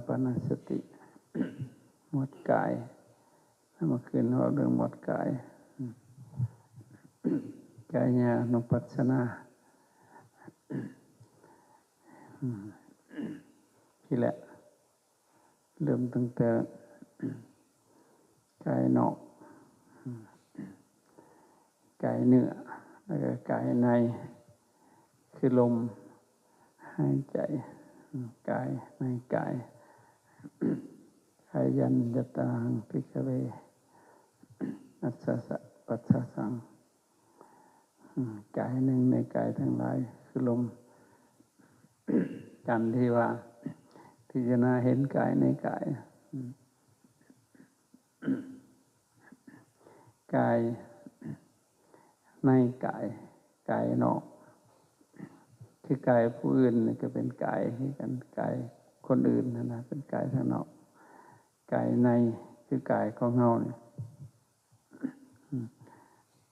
ปานสติหมวดกายเมื่อคืนเราเรื่องหมวดกายกายานุปัสสนาที่แหละเริ่มตั้งแต่กายนอกกายเนื้อแล้วก็กายในคือลมหายใจกายในกายกายัญญตังภิกขเวอัสสะปัสสะสังกายหนึ่งในกายทั้งหลายคือลมกันที่ว่าพิจารณาเห็นกายในกายกายในกายกายนอกคือกายผู้อื่นก็เป็นกายที่กันกายคนอื่นนะเป็นกายข้างนอกกายในคือกายของเฮาเนี่ย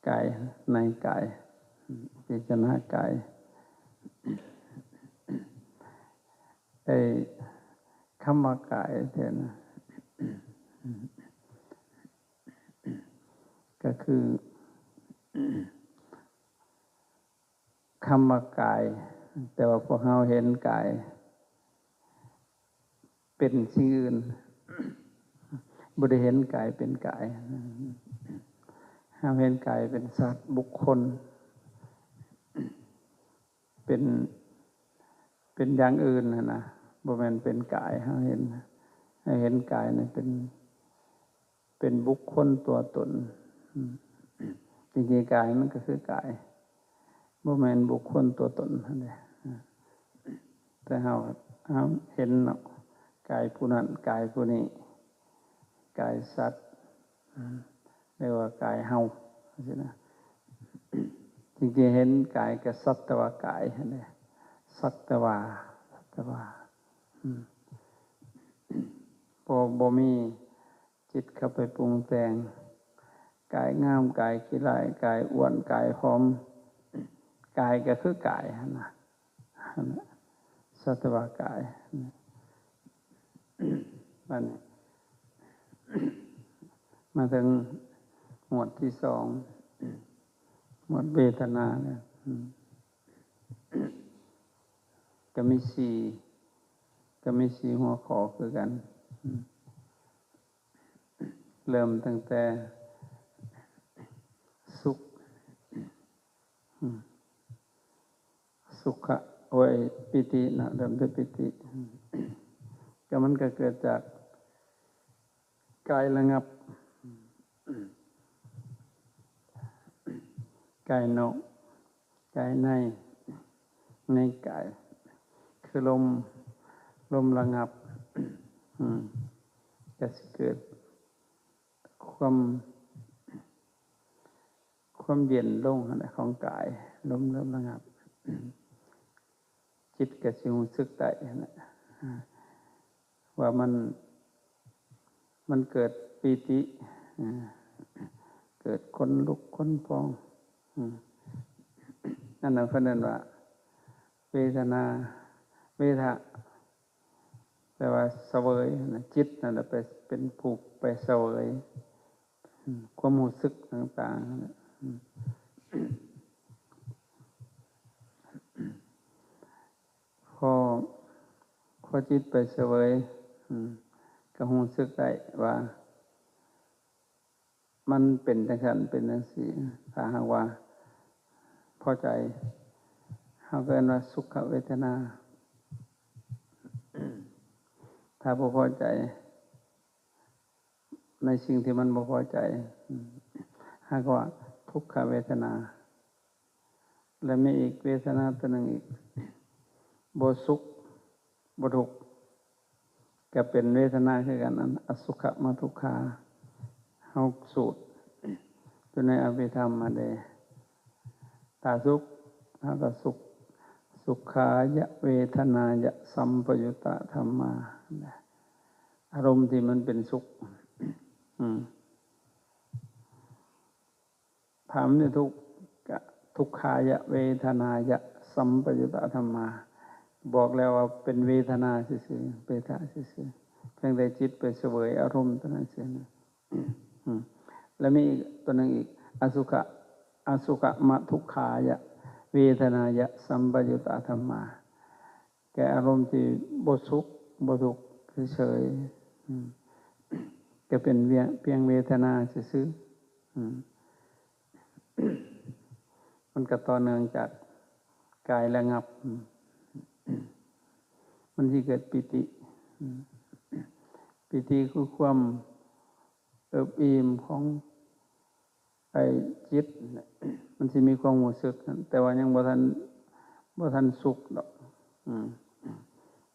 กายในกายพิจารณากายคำว่ากายเนี่ยก็คือคำว่ากายแต่ว่าพวกเราเห็นกายเป็นสิ่งอื่นบ่ได้เห็นกายเป็นกายเราเห็นกายเป็นสัตว์บุคคลเป็นอย่างอื่นนะบ่แม่นเป็นกายเราเห็นกายนี่เป็นบุคคลตัวตนจริงๆกายมันก็คือกายบ่แม่นบุคคลตัวตนนั่นแหละแต่เราเห็นเนาะกายผู้นั้นกายผู้นี้กายสัตว์เรียกว่ากายเฮาใช่ไหมจริงๆเห็นกายกับสัตว์แต่ว่ากายนั่นแหละสัตว์แต่ว่าบ่มีจิตเข้าไปปรุงแต่งกายงามกายขี้ร้ายกายอ้วนกายผอมกายก็คือกายนะสัตวากายมันมาถึงหมวดที่สองหมวดเวทนาเนี่ยก็มีสี่หัวข้อคือกันเริ่มตั้งแต่สุขะปิตินะเริ่มด้วยปิติก็มันก็เกิดจากกายระงับกายนอกกายในกายคือลมระงับจะเกิดความเย็นลงของกายลมเริ่มระงับจิตก็สิรู้สึกได้ว่ามันเกิดปีติเกิดขนลุกขนพองนั่นน่ะเพิ่นเรียกว่าเวทนาเวทะแปลว่าเสวยจิตนั่นแหละเป็นผู้ไปเสวยความรู้สึกต่างๆพอจิตไปเสวยก็รู้สึกได้ว่ามันเป็นจังซั่นเป็นจังซี่ถ้าหากว่าพอใจเฮาก็เรียกว่าสุขเวทนาถ้าบ่พอใจในสิ่งที่มันบ่พอใจหากว่าทุกขเวทนาและมีอีกเวทนาตัวหนึ่งอีกบ่สุขบ่ทุกข์ก็เป็นเวทนาคือกันนั้นอสุขมาทุกขาเฮาสูตรอยู่ในอภิธรรมมาได้ถ้าสุขเฮาก็สุขายะเวทนายะสัมปยุตตธรรมาอารมณ์ที่มันเป็นสุขถามในทุกขายะเวทนายะสัมปยุตตธรรมา บอกแล้วว่าเป็นเวทนาซื่อๆเวทนาซื่อๆเพียงแต่จิตไปเสวยอารมณ์เท่านั้นเองนะแล้วมีอีกตัวหนึ่งอีกอสุขมทุกขายะเวทนายะสัมปยุตตธรรมาแก่อารมณ์ที่บ่สุขบ่ทุกข์เฉยๆก็เป็นเพียงเวทนาซื่อๆมันก็ต่อเนื่องจากกายระงับมันที่เกิดปิติปิติคือความเอิบอิ่มของไอ้จิตมันสิมีความรู้สึกแต่ว่ายังบ่ทันสุขดอก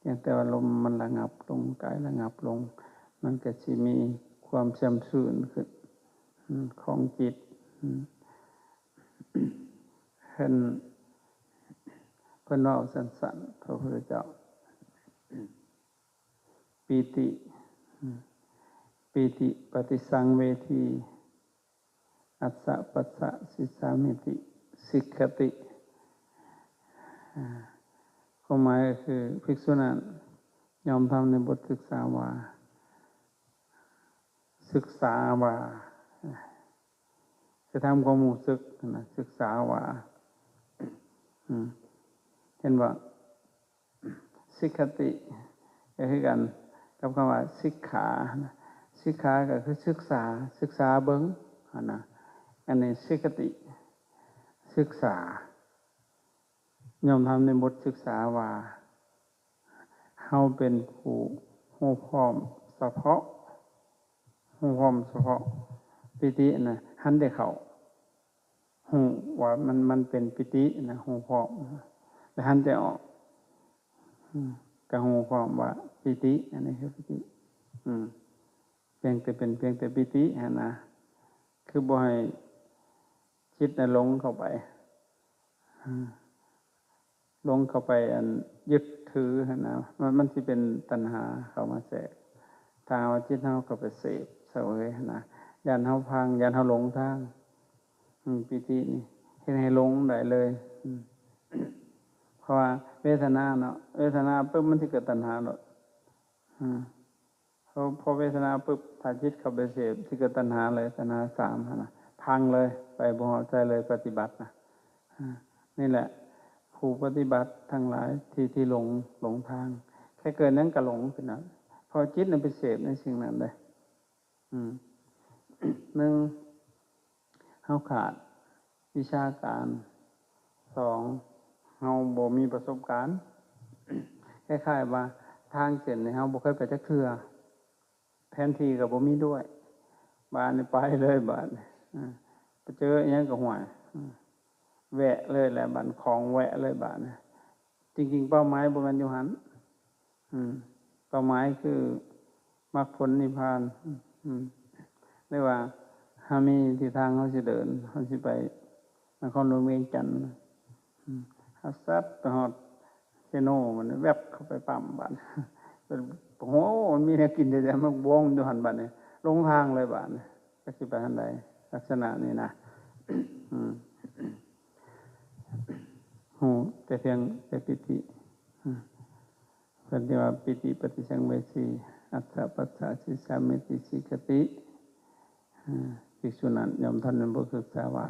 อย่างแต่ว่าลมมันระงับลงกายระงับลงมันก็สิมีความแช่มชื่นขึ้นของจิตเพิ่นว่าสั้นๆพระพุทธเจ้าปีติปฏิสังเวทีอัสสะปัสสะสิสามิติสิกขติความหมายก็คือภิกษุนั้นยอมทำในบทศึกษาว่าจะทำความรู้สึกนะศึกษาว่าเห็นว่าสิกขติก็คือกันกับคำว่าสิกขาสิกขาก็คือศึกษาเบิ่งนะอันนี้สิกขติศึกษายอมทำในบทศึกษาว่าเฮาเป็นผู้รู้พร้อมเฉพาะปิตินะหันได้เข้าหูว่ามันเป็นปิตินะหูพร้อมแล้วหันได้ออกก็หูพร้อมว่าปิติอันนี้คือปิติเพียงแต่ปิตินะคือบ่ให้จิตน่ะหลงเข้าไปอันยึดถือนะมันสิเป็นตัณหาเข้ามาแทรกทางว่าจิตเฮาก็ไปเสพเสวยนะญาณเฮาพังญาณเฮาหลงทางปิตินี่เฮ็ดให้หลงได้เลยเพราะว่าเวทนาเนาะเวทนาปุ๊บมันสิเกิดตัณหาเนาะพอเวทนาปุ๊บถ้าจิตเข้าไปเสพสิเกิดตัณหาเลยตัณหา3นะพังเลยไปบ่พอใจเลยปฏิบัตินะนี่แหละผู้ปฏิบัติทั้งหลายที่หลงทางแค่เกิดนั้นก็หลงเป็นนั้นพอจิตนั้นไปเสพในสิ่งนั้นเลย1เฮาขาดวิชาการ2เฮาบ่มีประสบการณ์คล้ายๆว่าทางเส้นนี่เฮาบ่เคยไปจักเทื่อแผนที่ก็บ่มีด้วยบ้านนี่ไปเลยบ้านไปเจออีหยังก็ห่วยแวะเลยแหละบ้านของแวะเลยบ้านจริงๆเป้าหมายบ่แม่นอยู่หั่นเป้าหมายคือมรรคผลนิพพานเรียกว่าเฮามีที่ทางเฮาสิเดินเฮาสิไปนครหลวงเวียงจันทน์เฮาซัดไปฮอดเซโนมันแวบเข้าไปปั๊มบ้านเป็นโอ้โหมันมีแนวกินแต่มันวงอยู่หั่นบัดนี้ลงทางเลยบ้านก็สิไปทางใดลักษณะนี้นะแต่เพียงแต่ปิติเพิ่นเรียกว่าปิติปฏิสังเวสีอัสสะปัสสะสิสามิติสิกขติภิกษุนั้นยอมท่านเป็นผู้ศึกษาว่า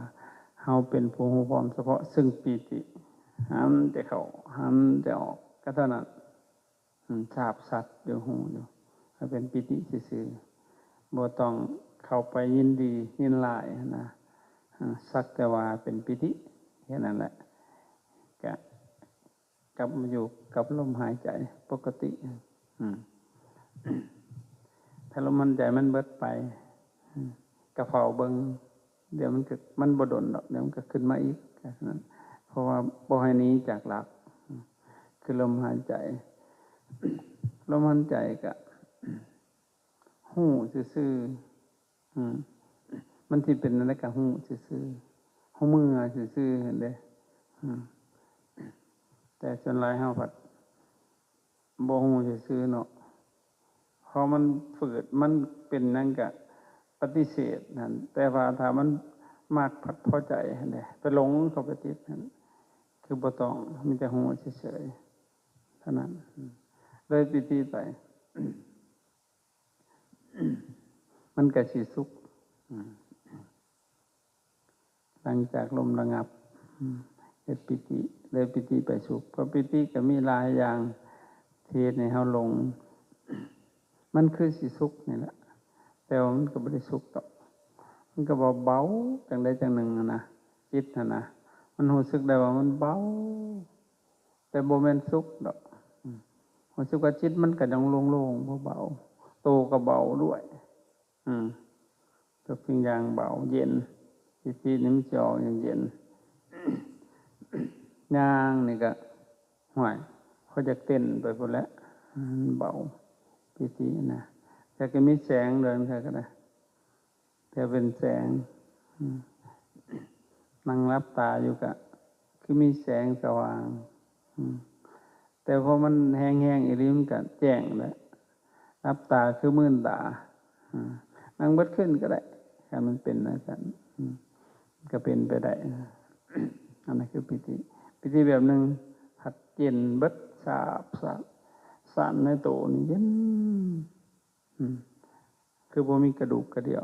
เฮาเป็นผู้รู้พร้อมเฉพาะซึ่งปิติหันแต่เข้าหันแต่ออกก็เท่านั้นทราบสัตว์อยู่หูอยู่ถ้าเป็นปิติซื่อๆบ่ต้องเข้าไปยินดียินร้ายนะสักแต่ว่าเป็นปิติแค่นั้นแหละกลับมาอยู่กับลมหายใจปกติถ้าลมหายใจมันเบิดไปกระเฝ้าเบิ่งเดี๋ยวมันบ่ดนดอกเดี๋ยวมันก็ขึ้นมาอีกแค่นั้นเพราะว่าบ่ให้หนีจากหลักคือลมหายใจลมหายใจก็หู้ซื่อมันสิเป็นอะไรก็หู้ซื่อๆหู้มือซื่อๆเห็นเด้แต่ส่วนหลายเฮาผัดบ่ฮู้ซื่อๆเนาะพอมันฝืดมันเป็นนั่นก็ปฏิเสธนั่นแต่ว่าถ้ามันมากผัดพอใจนั่นแหละไปหลงเข้าไปติดนั่นคือบ่ต้องมีแต่ฮู้เฉยๆ เท่านั้นเลยปิติไป มันก็สิสุขหลังจากลมระงับเกิดปิติเลยปิติไปสุขเพราะปิติก็มีหลายอย่างที่ในเฮาลงมันคือสิสุขนี่แหละแต่ว่ามันก็บ่ได้สุขหรอกมันก็เบาๆจังใดจังหนึ่งนะจิตนะมันรู้สึกได้ว่ามันเบาแต่บ่แม่นสุขดอกรู้สึกว่าจิตมันก็ยังโล่งๆเบาๆโตก็เบาด้วยทุกสิ่งอย่างเบาเย็นปิตินี่มันจะออกอย่างเย็นย่างนี่ก็ห่วยเขาจะเต้นไปพุ่นแล้วเบาปิตินะแต่ก็มีแสงเดินก็ได้แต่เป็นแสงนั่งรับตาอยู่ก็คือมีแสงสว่างแต่พอมันแห้งๆอีริมก็แจ้งแล้วรับตาคือมื่นตานั่งเบิดขึ้นก็ได้ถ้ามันเป็นนะจ๊ะก็เป็นไปได้อันนั้นคือปิติแบบหนึ่งหัดเย็นเบิดสาบสั่นในโตนี่เย็นคือบ่มีกระดูกกระเดี่ยว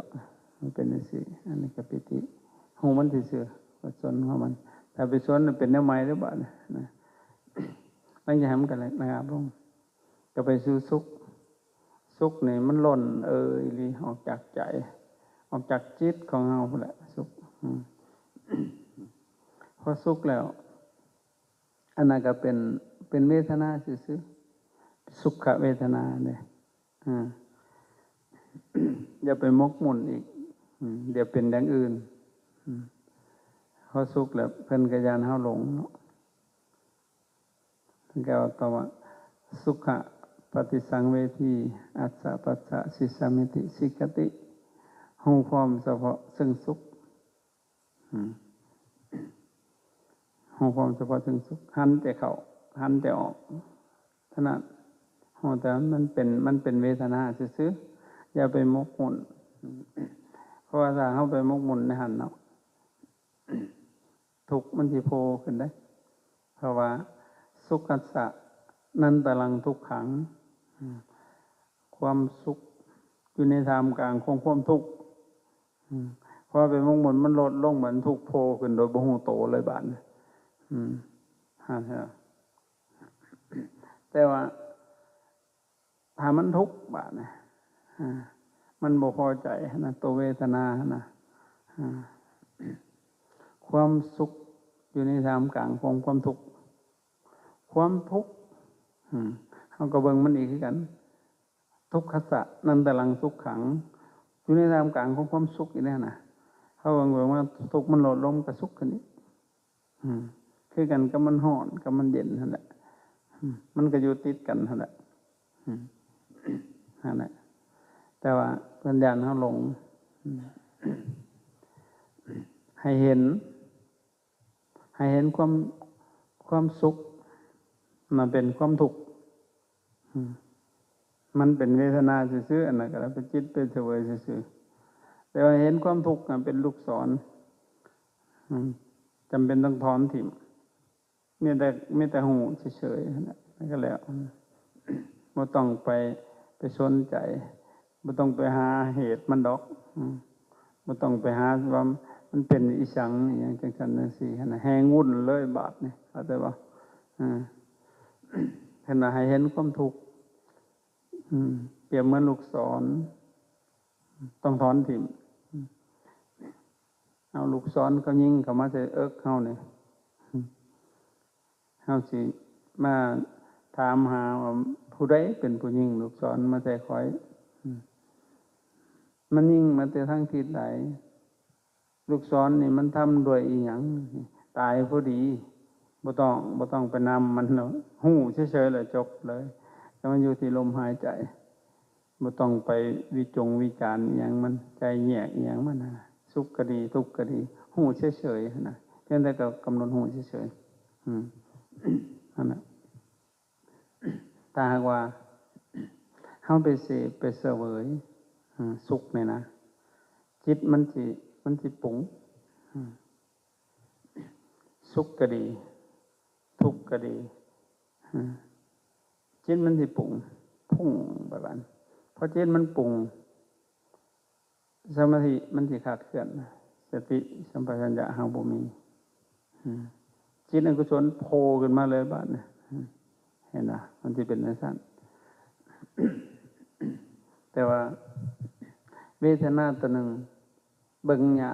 มันเป็นอย่างนี้อันนี้ก็ปิติหูมันซื่อๆว่าสนของมันถ้าไปสนมันเป็นแนวใหม่หรือเปล่านะนั่งจะทำกันเลยนะครับลงก็ไปสู่สุขนี่มันหล่นลีออกจากใจออกจากจิตของเราแหละสุขพอสุขแล้วอันนั้นก็เป็นเวทนาซื่อๆสุขเวทนาเนี่ยอย่าไปมกมุ่นอีกเดี๋ยวเป็นอย่างอื่นพอสุขแล้วเพิ่นก็ยานเฮาหลงเนาะเพิ่นก็ว่าต่อว่าสุขะปฏิสังเวทีอัสสะปัสสะสิสามิติสิกติหูความเฉพาะซึ่งสุขหูความเฉพาะซึ่งสุขหันแต่เข้าหันแต่ออกเท่านั้นหูแต่มันเป็นเวทนาซื่อๆอย่าไปมกมุ่นเพราะว่าถ้าเข้าไปมกมุ่นในหันเนาะทุกข์มันสิโผล่ขึ้นได้เพราะว่าสุขัสสะนันตลังทุกขังความสุขอยู่ในท่ามกลางของความทุกข์พอไปมงมนมันลดลงเหมือนทุกข์โผล่ขึ้นโดยบ่ฮู้โตเลยบาดแต่ว่าถ้ามันทุกข์บาดนะมันบ่พอใจนะตัวเวทนานะความสุขอยู่ในท่ามกลางของความทุกข์ความทุกข์เขาก็เบิ่งมันอีกคือกันทุกขสัจนันตลังสุขขังอยู่ในท่ามกลางของความสุขอีกแน่น่ะเขาเบิ่งว่าทุกข์มันลดลงก็สุขขึ้นอีกคือกันกับมันร้อนกับมันเย็นนั่นแหละมันก็อยู่ติดกันนั่นแหละนั่นแหละแต่ว่าปัญญาเขาลงให้เห็นความสุขมันเป็นความทุกข์มันเป็นเวทนาซื่อๆอันนั้นก็เป็นจิตเป็นเสวยซื่อๆแต่ว่าเห็นความทุกข์เป็นลูกศรจำเป็นต้องถอนถิ่มมีแต่หูเฉยๆนั่นก็แล้วไม่ต้องไปสนใจไม่ต้องไปหาเหตุมันดอกไม่ต้องไปหาว่ามันเป็นอีสังอย่างจังสันนั่นสิขนาดแหงวุ่นเลยบาปนี่เข้าใจป่ะขณะให้เห็นความทุกข์เปรียบเหมือนลูกศรต้องถอนถิ่มเอาลูกศรเขายิงเขามาใส่เอิกเขาเนี่ยเขาสิมาถามหาว่าผู้ใดเป็นผู้ยิงลูกศรมาใส่คอยมันยิงมาแต่ทั้งทิศไหนลูกศรนี่มันทำด้วยอีหยังตายพอดีบ่ต้องไปนำมันเนาะหู้เฉยๆเลยจบเลยแต่มันอยู่ที่ลมหายใจบ่ต้องไปวิจารณ์อย่างมันใจแยกอย่างมันนะสุขก็ดีทุกข์ก็ดีหู้เฉยๆนะเพียงแต่ก็กำหนดหู้เฉยๆนั่นแหละถ้าหากว่าเฮาไปเสพไปเสวยสุขเนี่ยนะจิตมันสิปุ๋งสุขก็ดีทุกข์ก็ดี จิตมันสิปรุงพุ่งแบบนั้นพอจิตมันปรุงสมาธิมันสิขาดเคลื่อนสติสัมปชัญญะหาบ่มีจิตอกุศลโผล่ขึ้นมาเลยบ้านเนี่ยเห็นนะมันจะเป็นสั้นแต่ว่าเวทนาตัวหนึ่งเบิ่งยะ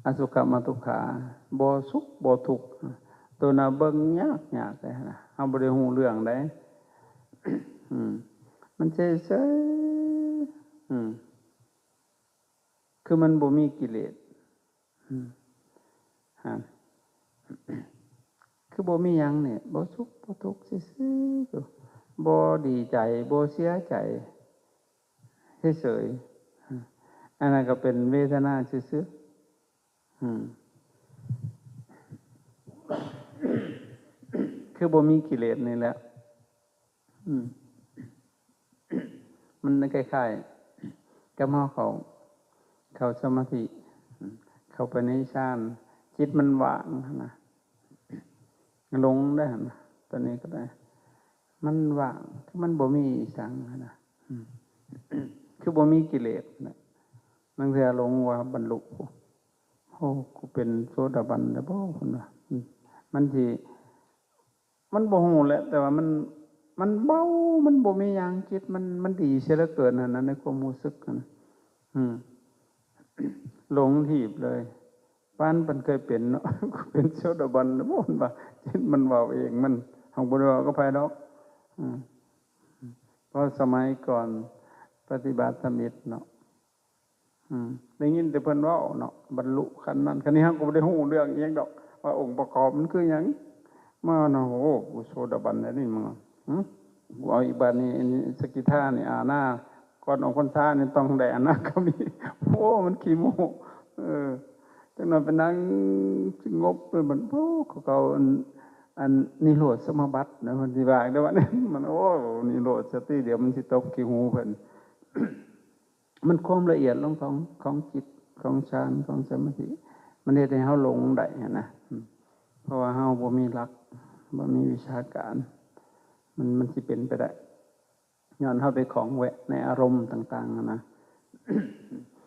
อสุขมาทุกขาบ่สุขบ่ทุกข์ตัวน่ะเบิ่งยากยากเลยนะเฮาบ่ได้ฮู้เรื่องได้มันเฉยๆคือมันบ่มีกิเลสคือบ่มีหยังเนี่ยบ่สุขบ่ทุกข์ซื่อๆบ่ดีใจบ่เสียใจเฉยๆอันนั้นก็เป็นเวทนาซื่อๆคือบ่มีกิเลสนี่แหละมันคล้ายๆกับเข้าสมาธิเข้าไปในฌานจิตมันว่างนะลงได้นะตอนนี้ก็ได้มันว่างคือมันบ่มีสังนะคือบ่มีกิเลสนะบางเทื่อหลงว่าบรรลุโอ้กูเป็นโสดาบันแล้วบ่คนว่ามันสิมันบ่ฮู้แหละแต่ว่ามันเบามันบ่มีหยังจิตมันดีเสียเหลือเกินนั่นในความรู้สึกนะหลงถีบเลยปานมันเคยเป็นเนาะกูเป็นโสดาบันแล้วบ่ว่าจิตมันเว้าเองมันเฮาบ่ได้ว่าก็ไปดอกเพราะสมัยก่อนปฏิบัติธรรมิตเนาะได้ยินแต่เพิ่นเว้าเนาะบรรลุขั้นนั้นขั้นนี้เฮาก็บ่ได้ฮู้เรื่องอีหยังดอกว่าองค์ประกอบมันคือหยังมาเนาะโอ้กูโสดาบันแล้วนี่มึงกูเอาอีกบัดนี้สกิทานี่อาหน้าก่อนออกพรรษานี่ต้องได้อานาก็มีโอ้มันขี้โมจังนั้นเป็นนั่งสงบเลยมันโอ้เขาอันนิโรธสมาบัตินะมันสิว่าได้ว่านี่มันโอ้นิโรธสติเดี๋ยวมันสิตบขี้หูเพิ่นมันความละเอียดลงของจิตของฌานของสมาธิมันเฮ็ดให้เฮาหลงได้นะเพราะว่าเฮาบ่มีหลักบ่มีวิชาการมันสิเป็นไปได้ย้อนเฮาไปของแวะในอารมณ์ต่างๆนะ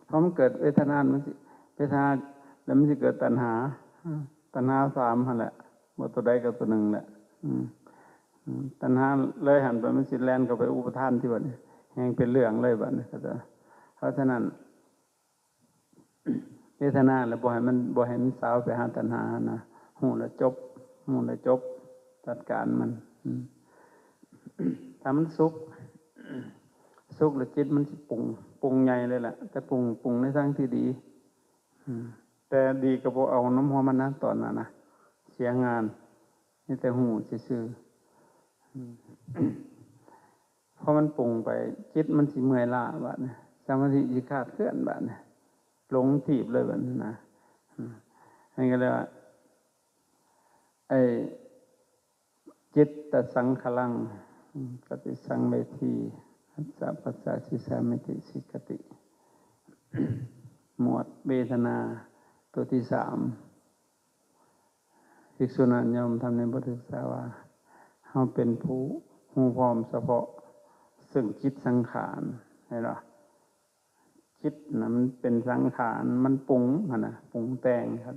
เพราะมันเกิดเวทนามันสิเวทนาแล้วมันสิเกิดตัณหา3นั่นแหละบ่ตัวใดก็ตัวหนึ่งแหละตัณหาเลยหันไปมันสิแล่นเข้าไปอุปทานที่บัดนี้แฮงเป็นเรื่องเลยบัดนี้ก็จะเพราะฉะนั้นเวทนาแล้วบ่ให้มันสาวไปหาตัณหานะฮู้แล้วจบจัดการมันถ้ามันสุขแล้วจิตมันสิปรุงใหญ่เลยแหละแต่ปรุงในทางที่ดีแต่ดีก็บ่เอาน้ำหัวมันนะตอนนั้นนะเสียงานนี่แต่หูซื่อพอมันปรุงไปจิตมันสิเมื่อยล้าบัดนี้สมาธิสิขาดเคลื่อนบัดนี้หลงถีบเลยบัดนี้นะให้ก็เลยว่าไอ้จิตตสังขลังกติสังเวทีอัสสะปัสสะสิสามิติสิกติหมวดเวทนาตัวที่3ภิกษุนั้นยอมทำในบทศึกษาว่าเฮาเป็นผู้ฮู้พร้อมเฉพาะซึ่งจิตสังขารใช่หรอจิตน่ะมันเป็นสังขารมันปรุงนะปรุงแต่งครับ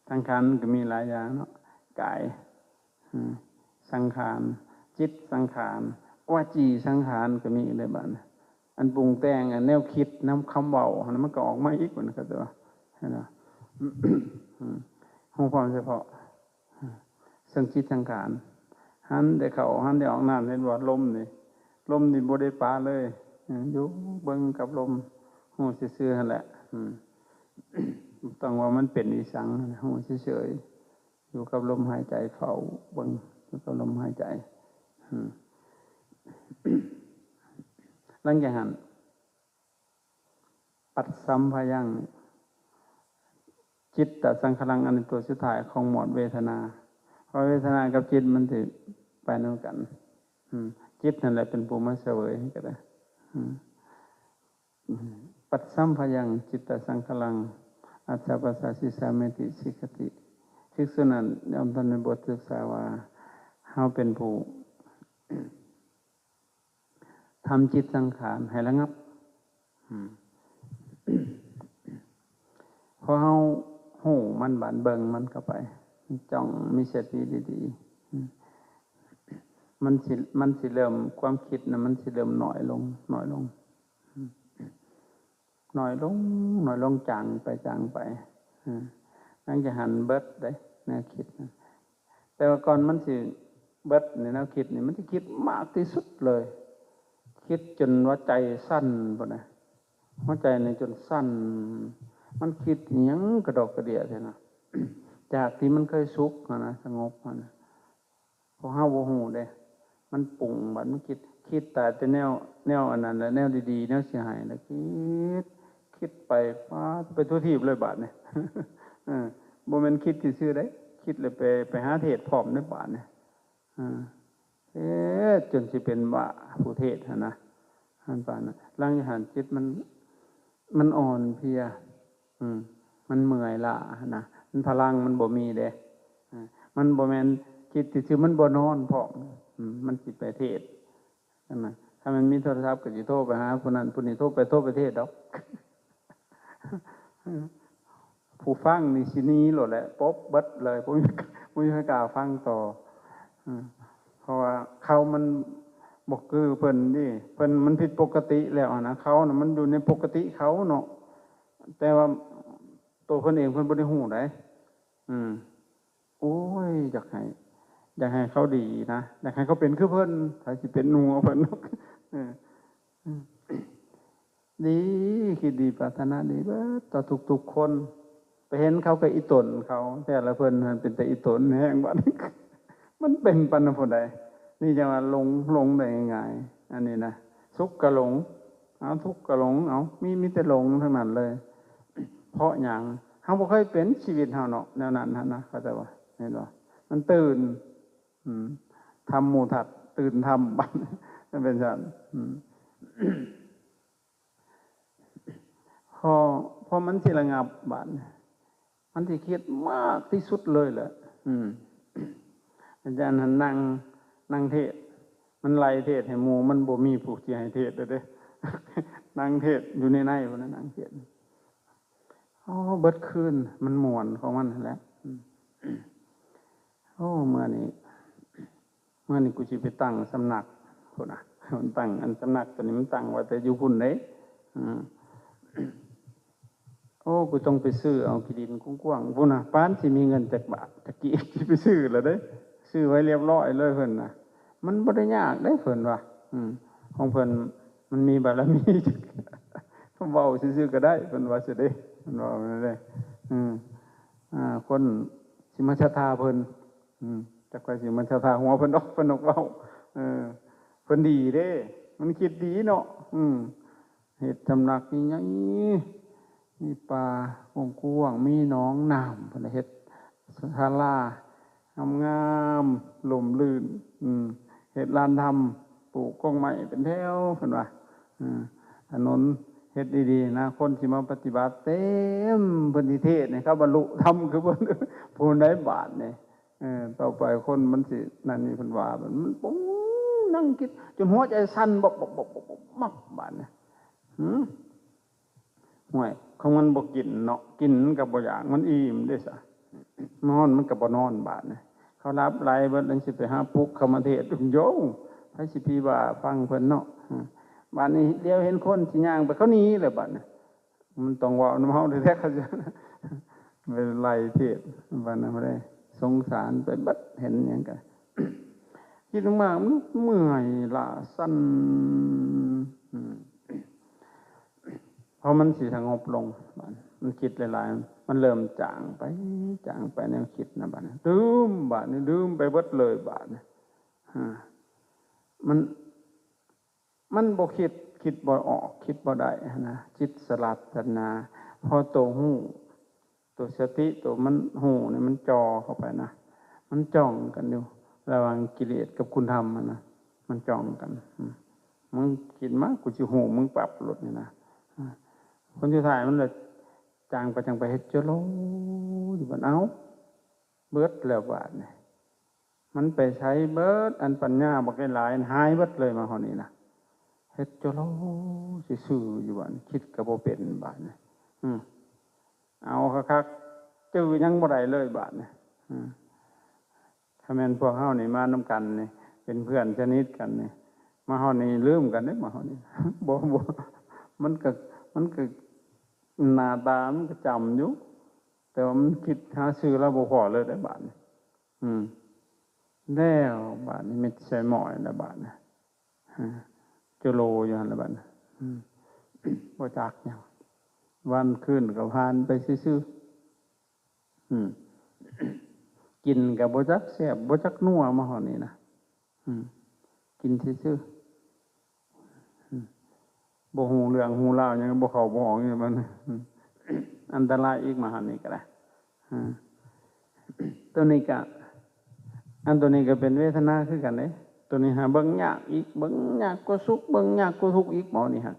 สังขารก็มีหลายอย่างเนาะกายสังขารจิตสังขารวจีสังขารก็มีอะไรบ้างอันปรุงแต่งอันแนวคิดน้ำคำเบาอันนั้นมันก็ออกมาอีกเหมือนกันตัวใช่ไหมห้องความเฉพาะซึ่งจิตสังขารหันได้เข้าหันได้ออกน้ำเห็นว่าลมนี่บ่ได้ปาเลยอยู่เบิ่งกับลมหูซื่อๆนั่นแหละต้องว่ามันเป็นอีสังหูเฉยๆอยู่กับลมหายใจเฝ้าเบิ่งอยู่กับลมหายใจหลังจากนั้นปัดสัมภยังจิตตสังขลังอันตัวสุดท้ายของหมวดเวทนาเพราะเวทนากับจิตมันถือไปด้วยกันจิตนั่นแหละเป็นผู้มาเสวยก็ได้ปัดสัมภยังจิตตสังขลังอัสสะปัสสะสิสามิติสิกติภิกษุนั้นยอมทำในบทศึกษาว่าเฮ เราเป็นผู้ทำจิตสังขารให้ระงับพอเราหูมันบานเบิงมันเข้าไปจ้องมีสติดีๆมันสิเริ่มความคิดนะมันสิเริ่มน้อยลงน้อยลงน้อยลงน้อยลงจางไปนั่งจะหันเบิดได้แนวคิดนะแต่ว่าก่อนมันสิเบิดในแนวคิดนี่มันจะคิดมากที่สุดเลยคิดจนว่าใจสั้นปะนะหัวใจในจนสั้นมันคิดหยังกระดอกกระเดี่ยใช่ไหมจากที่มันเคยสุขนะสงบนะพอห้าวหูเด้มันปุ่งบัดมันคิดแต่แนวอันนั้นแหละแนวดีๆแนวเสียหายแล้วคิดไปฟ้าไปทั่วทีบเลยบาดเนี่ยโมเมนต์คิดที่ซื่อได้คิดเลยไปหาเทศพร้อมในบาดเนี่ยจนสิเป็นว่าผู้เทศนะหันป่านนะร่างหันจิตมันอ่อนเพลียมันเมื่อยล้านะมันพลังมันบ่มีเด้มันบ่แม่นคิดที่ซื่อมันบ่นอนพร้อมมันสิไปเทศนั่นน่ะถ้ามันมีโทรศัพท์ก็สิโทรไปหาผู้นั้นผู้นี้โทรไปเทศดอกผู้ฟังนี่สินี้โลดแหละป๊บเบิดเลยบ่มีใครกล้าฟังต่อเพราะว่าเขามันบอกคือเพิ่นนี่เพิ่นมันผิดปกติแล้วนะเขาน่ะมันอยู่ในปกติเขาเนาะแต่ว่าตัวเพิ่นเองเพิ่นบ่ได้ฮู้ได้โอ้ยอยากให้เขาดีนะอยากให้เขาเป็นคือเพิ่นถ้าสิเป็นหนูเพิ่นดีคิดดีปรารถนาดีเบิดต่อทุกๆคนไปเห็นเขาก็อีตนเขาแต่ละเพิ่นมันเป็นแต่อีตนแห้งบัดมันเป็นปานนั้นผู้ใดนี่จะมาหลงได้ง่ายๆอันนี้นะสุขก็หลงเอาทุกข์ก็หลงเอามีแต่หลงทั้งนั้นเลยเพราะหยังเฮาบ่เคยเป็นชีวิตเฮาเนาะแนวนั้นนะเข้าใจบ่เห็นบ่มันตื่นทำหมู่ถัดตื่นทำบัดมันเป็นซั่นพอมันสิระงับบัดมันสิคิดมากที่สุดเลยแหละอาจารย์นั่งเทศมันไล่เทศให้หมู่มันบ่มีผู้ที่ให้เทศเด้นั่งเทศอยู่ในพุ่นน่ะนั่งเทศเบิดคืนมันม่วนของมันนั่นแหละเมื่อนี้กูสิไปตั้งสำนักพุ่นน่ะมันตั้งอันสำนักตัวนี้มันตั้งไว้แต่อยู่พุ่นเด้กูต้องไปซื้อเอาที่ดินกว้างๆพุ่นน่ะปานสิมีเงินจักบาทตะกี้สิไปซื้อแล้วเด้ซื้อไว้เรียบร้อยเลยเพิ่นน่ะมันบ่ได้ยากเด้เพิ่นว่าของเพิ่นมันมีบารมีเพิ่นเว้าซื่อๆก็ได้เพิ่นว่าสิเด้เพิ่นว่านั่นเด้คนสิมาศรัทธาเพิ่นจักว่าสิมาศรัทธาหัวเพิ่นดอกเพิ่นเว้าเพิ่นดีเด้มันคิดดีเนาะเฮ็ดสำนักนี่หยังมีป่ากว้างๆมีหนองน้ำเพิ่นเฮ็ดศาลางามๆล่มลื่นเฮ็ดลานธรรมปลูกกงไม้เป็นแถวเพิ่นว่าถนนเฮ็ดดีๆนะคนสิมาปฏิบัติเต็มเพิ่นสิเทศน์ให้เขาบรรลุธรรมคือเพิ่นผู้ใดบาทนี่ต่อไปคนมันสินั่นนี่เพิ่นว่ามันปุ้งนั่งคิดจนหัวใจสั่นบมักบาดนี่ห่วยของมันบ่กินเนาะกินก็บ่อยากมันอิ่มเด้ซะนอนมันก็บ่นอนบาดนี่เขารับไล่เบิดจังสิไปหาปลุกเขามาเทศน์โยไผสิพี่ว่าฟังเพิ่นเนาะบาดนี้เดี๋ยวเห็นคนสิย่างไปเขาหนีเลยบาดนี่มันต้องเว้านำเฮาแท้ๆเขาจะไปไล่เทศน์บาดนั้นบ่ได้สงสารไปบัดเห็นหยังก็คิดมากมันเมื่อยล้าสั่นพอมันสิสงบลงมันคิดหลายๆมันเริ่มจางไปแนวคิดนะบัดนี้ลืมไปเบิดเลยบาดนี้มันบ่คิดบ่ออกคิดบ่ได้นะจิตสลัดตนาพอตัวหูตัวสติตัวมันหูนี่มันจ่อเข้าไปนะมันจ้องกันอยู่ระหว่างกิเลสกับคุณธรรมนะมันจ้องกันมึงคิดมากกูสิหูมึงปรับลดนี่นะคนที่ถ่ายมันเลยจางไปเฮ็ดจะโลอยู่บนเอาเบิดแล้วบาดนี่ มันไปใช้เบิดอันปัญญาบักหลายหายเบิดเลยมาเฮานี่นะเฮ็ดจะโลซื่อๆอยู่บัดคิดก็บ่เป็นบาดนี่เอาคักๆจื้อยังบ่ได้เลยบาดนี่ถ้าแม่นพวกเฮานี่มานำกันนี่เป็นเพื่อนสนิทกันนี่มาเฮานี่ลืมกันเด้มาเฮานี่บ่มันก็หน้าตามันก็จำอยู่แต่ว่ามันคิดหาชื่อแล้วบ่พอเลยได้บาดนี่แล้วบาดนี้มิตรใส่หมอยแล้วบาดนะจะโลอยู่หั่นละบาดนะบ่จักหยังวันคืนก็ผ่านไปซื่อๆกินก็บ่จักแซ่บบ่จักนัวมาฮอดนี่นะกินซื่อๆบ่ฮู้เรื่องฮู้ราวหยังบ่เข้าบ่ออกอย่างมันอันตรายอีกมาฮอดนี่ก็ได้ตัวนี้ก็อันตัวนี้ก็เป็นเวทนาคือกันเด้ตัวนี้หาเบิ่งยากอีกเบิ่งยากกว่าสุขเบิ่งยากกว่าทุกข์อีกหมอนี่ฮะ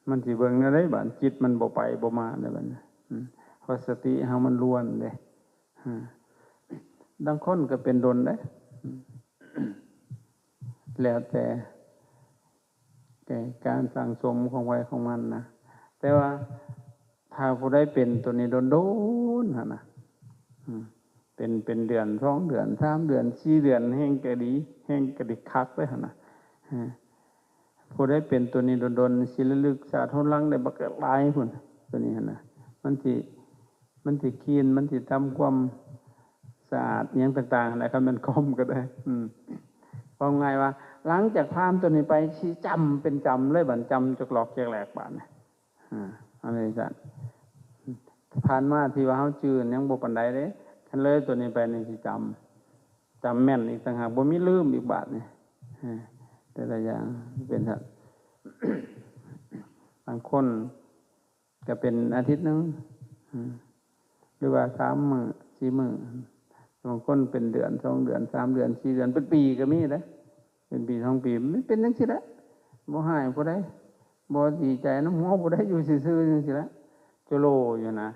มันสิเบิ่งได้บัดจิตมันบ่ไปบ่มาได้บัดเพราะสติเฮามันล้วนเด้บางคนก็เป็นดลเด้แล้วแต่การสั่งสมของไว้ของมันนะแต่ว่าถ้าผู้ใดเป็นตัวนี้โดนๆหั่นน่ะเป็นเดือน2 เดือน3 เดือน4 เดือนแห่งก็ดีแห่งก็ดีคักเลยหั่นน่ะผู้ใดเป็นตัวนี้โดนๆสิระลึกชาติหนหลังได้บักหลายพุ่นตัวนี้หั่นน่ะมันสิคลีนมันสิทำความสะอาดหยังต่างๆนะครับมันคมก็ได้ว่าไงว่าหลังจากผ่านตัวนี้ไปสิจำเป็นจำเลยบัดจำจกหลอกแจกแหลกบาดนี่อันนี้ซั่นผ่านมาที่ว่าเฮาจื้อยังบ่ปานใดเด้คันเลยตัวนี้ไปนี่สิจำแม่นอีกต่างหากบ่มีลืมอีกบาดนี่แต่ละอย่างเป็นซั่นบางคนก็เป็นอาทิตย์นึงหรือว่า3 มื้อ4 มื้อบางคนเป็นเดือน2 เดือน3 เดือน4 เดือนเป็นปีก็มีเด้เป็นปี2 ปีมันเป็นจังซี่แหละบ่ให้ผู้ใดบ่ดีใจนำหัวผู้ใดอยู่ซื่อๆจังซี่แหละจะโลอยู่นะ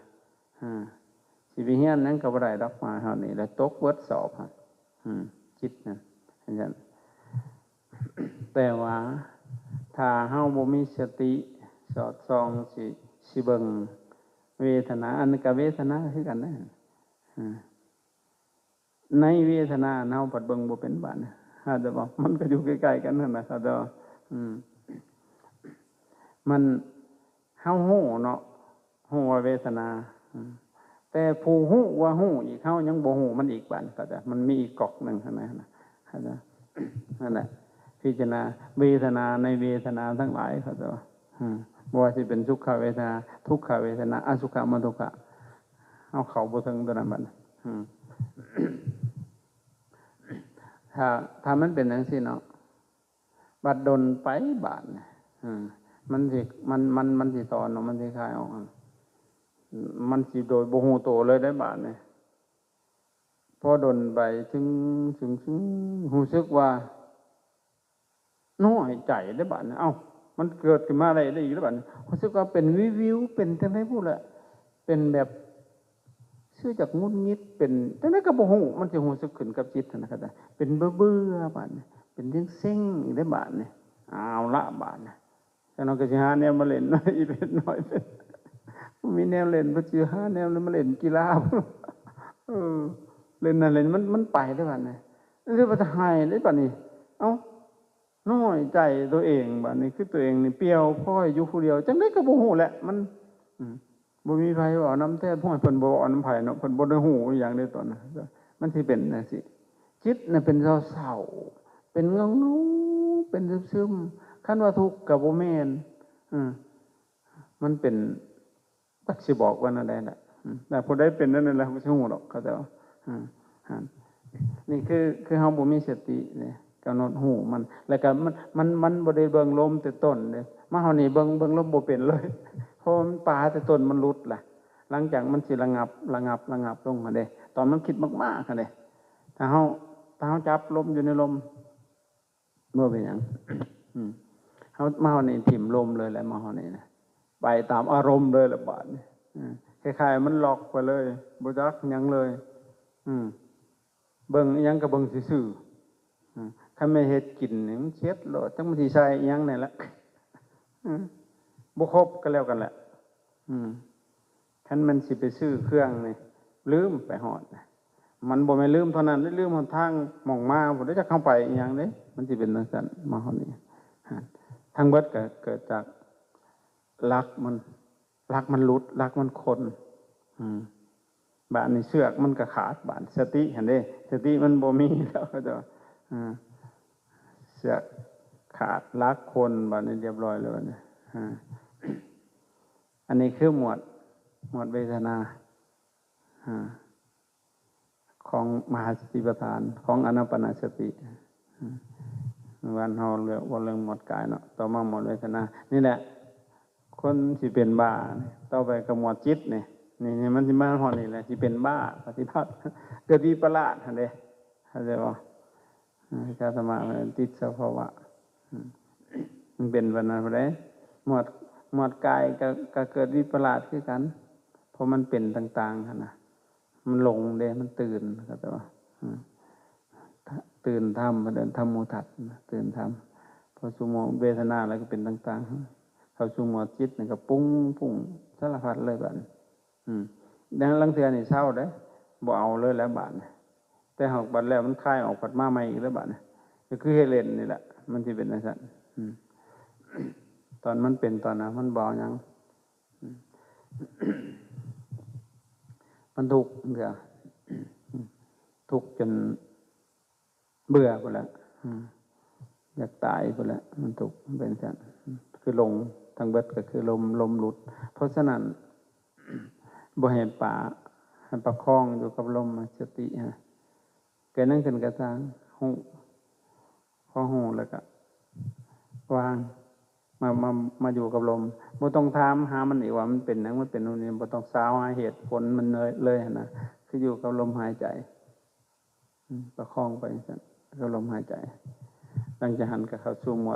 สิไปเฮียนนั้นก็บ่ได้ดอกมาเฮานี่แล้วตกเบิดสอบคิดนั่นอันนั้นแต่ว่าถ้าเฮาบ่มีสติสอดส่องสิเบิ่งเวทนาอันก็เวทนาคือกันนะในเวทนาเฮาปัดเบิ่งบ่เป็นบาดนะแต่ว่ามันก็อยู่ใกล้ๆกันนั่นน่ะครับเด้อมันเฮาฮู้เนาะฮู้ว่าเวทนาแต่ผู้ฮู้ว่าฮู้อีกเฮายังบ่ฮู้มันอีกบาดก็จะมันมีอีกก๊อกนึงหั่นน่ะนั่นแหละพิจารณาเวทนาในเวทนาทั้งหลายครับเด้อบ่ว่าสิเป็นสุขเวทนาทุกขเวทนาอสุขมทุกขะเฮาเข้าบ่ถึงตัวนั้นบัดถ้ามันเป็นจังซี่เนาะบัดดลไปบาดมันสิตอนเนาะมันสิคลายออกมันสิโดยบ่ฮู้โตเลยได้บาดนี่พอดลไปถึงรู้สึกว่าน้อยใจได้บาดนี่เอ้ามันเกิดขึ้นมาได้อีกแล้วบาดนี่รู้สึกว่าเป็นวิวเป็นจังได๋พูดละเป็นแบบชื่อจากงุนงิดเป็นจังได๋ก็บ่ฮู้มันสิรู้สึกขึ้นกับจิตนะครับเป็นเบื่อๆบาดนี่เป็นเซ็งๆอีกได้บาดนี่เอาละบาดนี่จังนั้นก็สิหาแนวมาเล่นน้อยอีเล่นน้อยเป็นมีแนวเล่นบ่สิหาแนวมาเล่นกีฬาเล่นนั่นเล่นมันไปได้บาดนี่คือว่าจะหายได้บาดนี่เอ้าน้อยใจตัวเองบาดนี้คือตัวเองนี่เปรี้ยวพ้อยอยู่ผู้เดียวจังได๋ก็บ่ฮู้แหละมันบ่มีไผเว้านำแท้พ่อเพิ่นบ่เว้านำไผเนาะเพิ่นบ่ได้ฮู้อีหยังในตอนนั้นมันสิเป็นจังซี่จิตน่ะเป็นเศร้าๆเป็นเงาๆเป็นซึมๆคันว่าทุกข์ก็บ่แม่นมันเป็นจักสิบอกว่านั่นได้ล่ะแต่ผู้ใดเป็นนั่นแหละบ่สิฮู้ดอกเขาเจ้านี่คือเฮาบ่มีสตินี่กำหนดหูมันแล้วก็มันบ่ได้เบิ่งลมแต่ต้นเด้มาเฮานี่เบิ่งลมบ่เป็นเลยเพราะมันปาแต่ต้นมันหลุดล่ะหลังจากมันสิระงับลงมาเด้ตอนมันคิดมากๆคั่นเด้ถ้าเฮาจับลมอยู่ในลมบ่เป็นหยังเฮามาเฮานี่ทิ่มลมเลยแหละมาเฮานี่นะไปตามอารมณ์เลยละบาดนี่คล้ายๆมันล็อกไปเลยบ่จักหยังเลย เบิ่งอิหยังก็เบิ่งซื่อๆคันไม่เฮ็ดกินนี่มันเช็ดโลดจังมันสิใส่อิหยังนี่แหละบ่ครบก็แล้วกันแหละคันมันสิไปซื้อเครื่องนี่ลืมไปฮอดมันบ่แม่นลืมเท่านั้นลืมหนทางหม่องมาบ่ได้จะเข้าไปอีหยังเด้มันสิเป็นจังซั่นมาฮอดนี้ทั้งเบิดก็เกิดจากรักมันหลุดรักมันคนบาดนี้เสือกมันก็ขาดบาดสติเห็นเด้สติมันบ่มีแล้วก็จะเสือกขาดรักคนบาดนี้เรียบร้อยแล้วเนี่ยอันนี้คือหมวดเวทนาของมหาสติปัฏฐานของอานาปานสติวันเฮาเรื่องหมวดกายเนาะต่อมาหมวดเวทนานี่แหละคนสิเป็นบ้าต่อไปก็หมวดจิตนี่มันสิมาฮอดนี่แหละสิเป็นบ้าปฏิภาณเกิดวิปลาสหั่นเด้เข้าใจบ่อาตมาติดสภาวะมันเป็นวันนั้นบ่ได้หมวดกายก็เกิดวิปลาสคือกันเพราะมันเป็นต่างๆหั่นน่ะมันหลงเด้มันตื่นเข้าใจบ่ตื่นธรรมเดินธรรมมุทัศน์ตื่นธรรมพอสุโมเวทนาแล้วก็เป็นต่างๆเข้าสู่หมวดจิตนี่ก็ปุ้งสารพัดเลยบัดดังลังเทื่อนี่เศร้าเด้บ่เอาเลยแล้วบัดแต่หากบัดแล้วมันคลายออกปัดมาใหม่อีกแล้วบัดก็คือเฮ็ดเล่นนี่แหละมันสิเป็นจังซั่นตอนมันเป็นตอนนั้นมันบ่หยังมันทุกข์เด้อทุกข์จนเบื่อไปแล้วอยากตายไปแล้วมันทุกข์เป็นจังคือลงทางเบิดก็คือลมหลุดเพราะฉะนั้นบ่ให้ประคองอยู่กับลมสติเกิดนั่งขึ้นกระซังหูพอหูแล้วก็วางมาอยู่กับลมบ่ต้องถามหามันอีกว่ามันเป็นหยังมันเป็นนู่นนี่บ่ต้องสาวหาเหตุผลมันเลยนะคืออยู่กับลมหายใจประคองไปซั่นกับลมหายใจหลังจากหันก็เข้าสู่หมว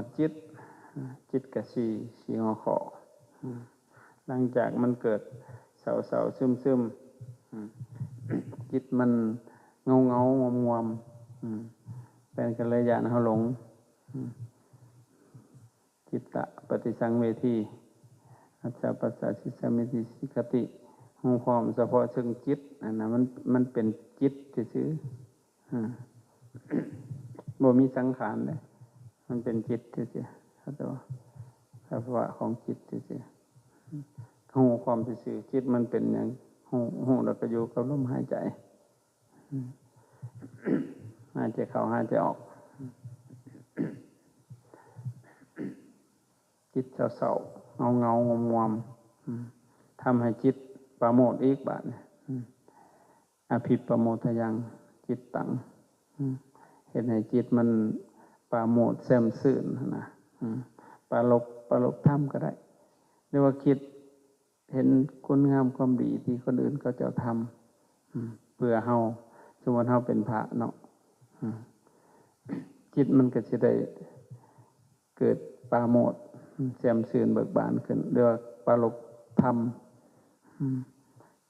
ดจิตก็สี่หัวข้อหลังจากมันเกิดเศร้าๆซึมๆจิตมันเงาๆงวมๆเป็นกันเลยอย่างเฮาหลงจิตตะปฏิสังเวทีอัจฉปัสสะสิสมิติสิกติหูความเฉพาะซึ่งจิตอันนั้นมันเป็นจิตซื่อบ่มีสังขารเลยมันเป็นจิตซื่อๆเข้าใจบ่สภาวะของจิตซื่อๆหูความซื่อๆจิตมันเป็นอย่างหูแล้วก็อยู่กับลมหายใจหายใจเข้าหายใจออกจิตเศร้าๆเงางวมๆทำให้จิตประโมทอีกบาดอภิประโมทยังจิตตังเห็นให้จิตมันประโมทแซมซื่นนะประลบธรรมก็ได้เรียกว่าคิดเห็นคุณงามความดีที่คนอื่นเขาจะทำเพื่อเฮาสมมติเฮาเป็นพระเนาะจิตมันก็จะได้เกิดประโมทแจ่มชื่นเบิกบานขึ้นเรียกว่าประลบธรรม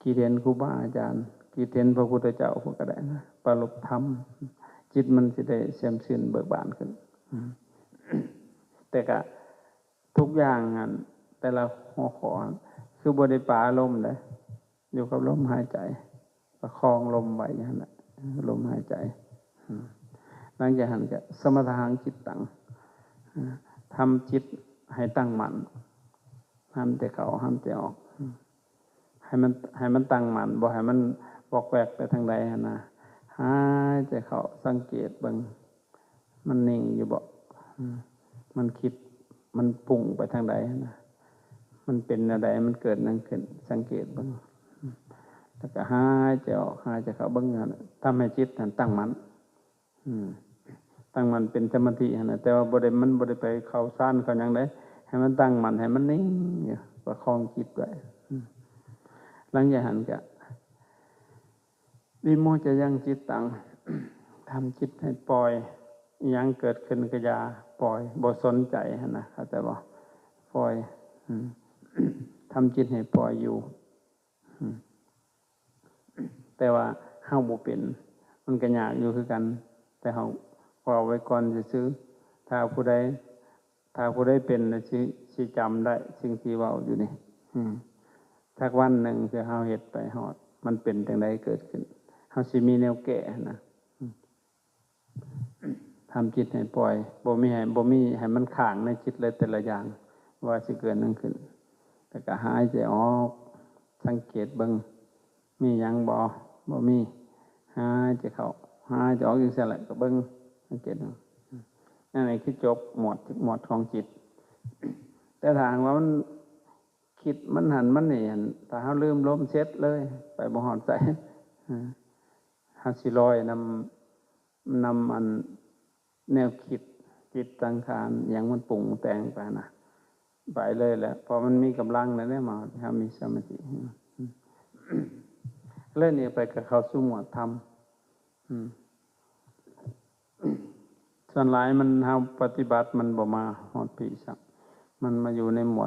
กีเทนครูบาอาจารย์กีเทนพระพุทธเจ้าพวกก็ได้นะประลบธรรมจิตมันจะได้แจ่มชื่นเบิกบานขึ้นแต่ก็ทุกอย่างนั้นแต่ละหัวข้อคือบริปาลมเลยอยู่กับลมหายใจประคองลมไว้อย่างนั้นลมหายใจหลังจากนั้นก็สมถะหังจิตตังทำจิตให้ตั้งมั่นห้ามแต่เข้าห้ามแต่ออกให้มันตั้งมั่นบ่ให้มันบอกแวกไปทางใดนะหายใจเข้าสังเกตเบิ่งมันนิ่งอยู่บ่มันคิดมันปุ่งไปทางใดนะมันเป็นอะไรมันเกิดนั่นขึ้นสังเกตเบิ่งแล้วก็หายใจออกหายใจเข้าเบิ่งนั่นทำให้จิตนั้นตั้งมั่นตั้งมั่นเป็นสมาธินะแต่ว่ามันบ่ได้ไปเข้าซ่านเข้าหยังได้ให้มันตั้งมั่นให้มันนิ่งอยู่ประคองจิตไว้หลังจากนั้นก็วิโมชยังจิตตังทำจิตให้ปล่อยยังเกิดขึ้นก็อย่าปล่อยบ่สนใจนะเข้าใจบ่ปล่อยทำจิตให้ปล่อยอยู่แต่ว่า เฮาบ่เป็นมันก็ยากอยู่คือกันแต่เฮาเว้าไว้ก่อนซื่อๆถ้าผู้ใดเป็นน่ะสิจำได้สิ่งที่เว้าอยู่นี่สักวันหนึ่งที่เฮาเฮ็ดไปฮอดมันเป็นจังไดเกิดขึ้นเฮาสิมีแนวแก้นะทำจิตให้ปล่อยบ่มีให้มันค้างในจิตเลยแต่ละอย่างว่าสิเกิดนั่นขึ้นแต่ก็หายใจออกสังเกตเบิ่งมีหยังบ่มีหายใจเข้าหายใจออกจังซี่แหละก็เบิ่งสังเกตนั่นแหละคือจบหมวดของจิตแต่ทางว่ามันคิดมันหันมันนี่หันถ้าเฮาลืมล้มเซ็ตเลยไปบ่ฮอดไสเฮาสิลอยนำอันแนวคิดจิตสังขารอย่างมันปรุงแต่งไปนะไปเลยแหละพอมันมีกำลังแล้วเนี่ยมาทำมีสมาธิเล่นนี่ไปกับเขาสู่หมวดธรรมส่วนหลายมันเฮาปฏิบัติมันบ่มาฮอดปีสักมันมาอยู่ในหมว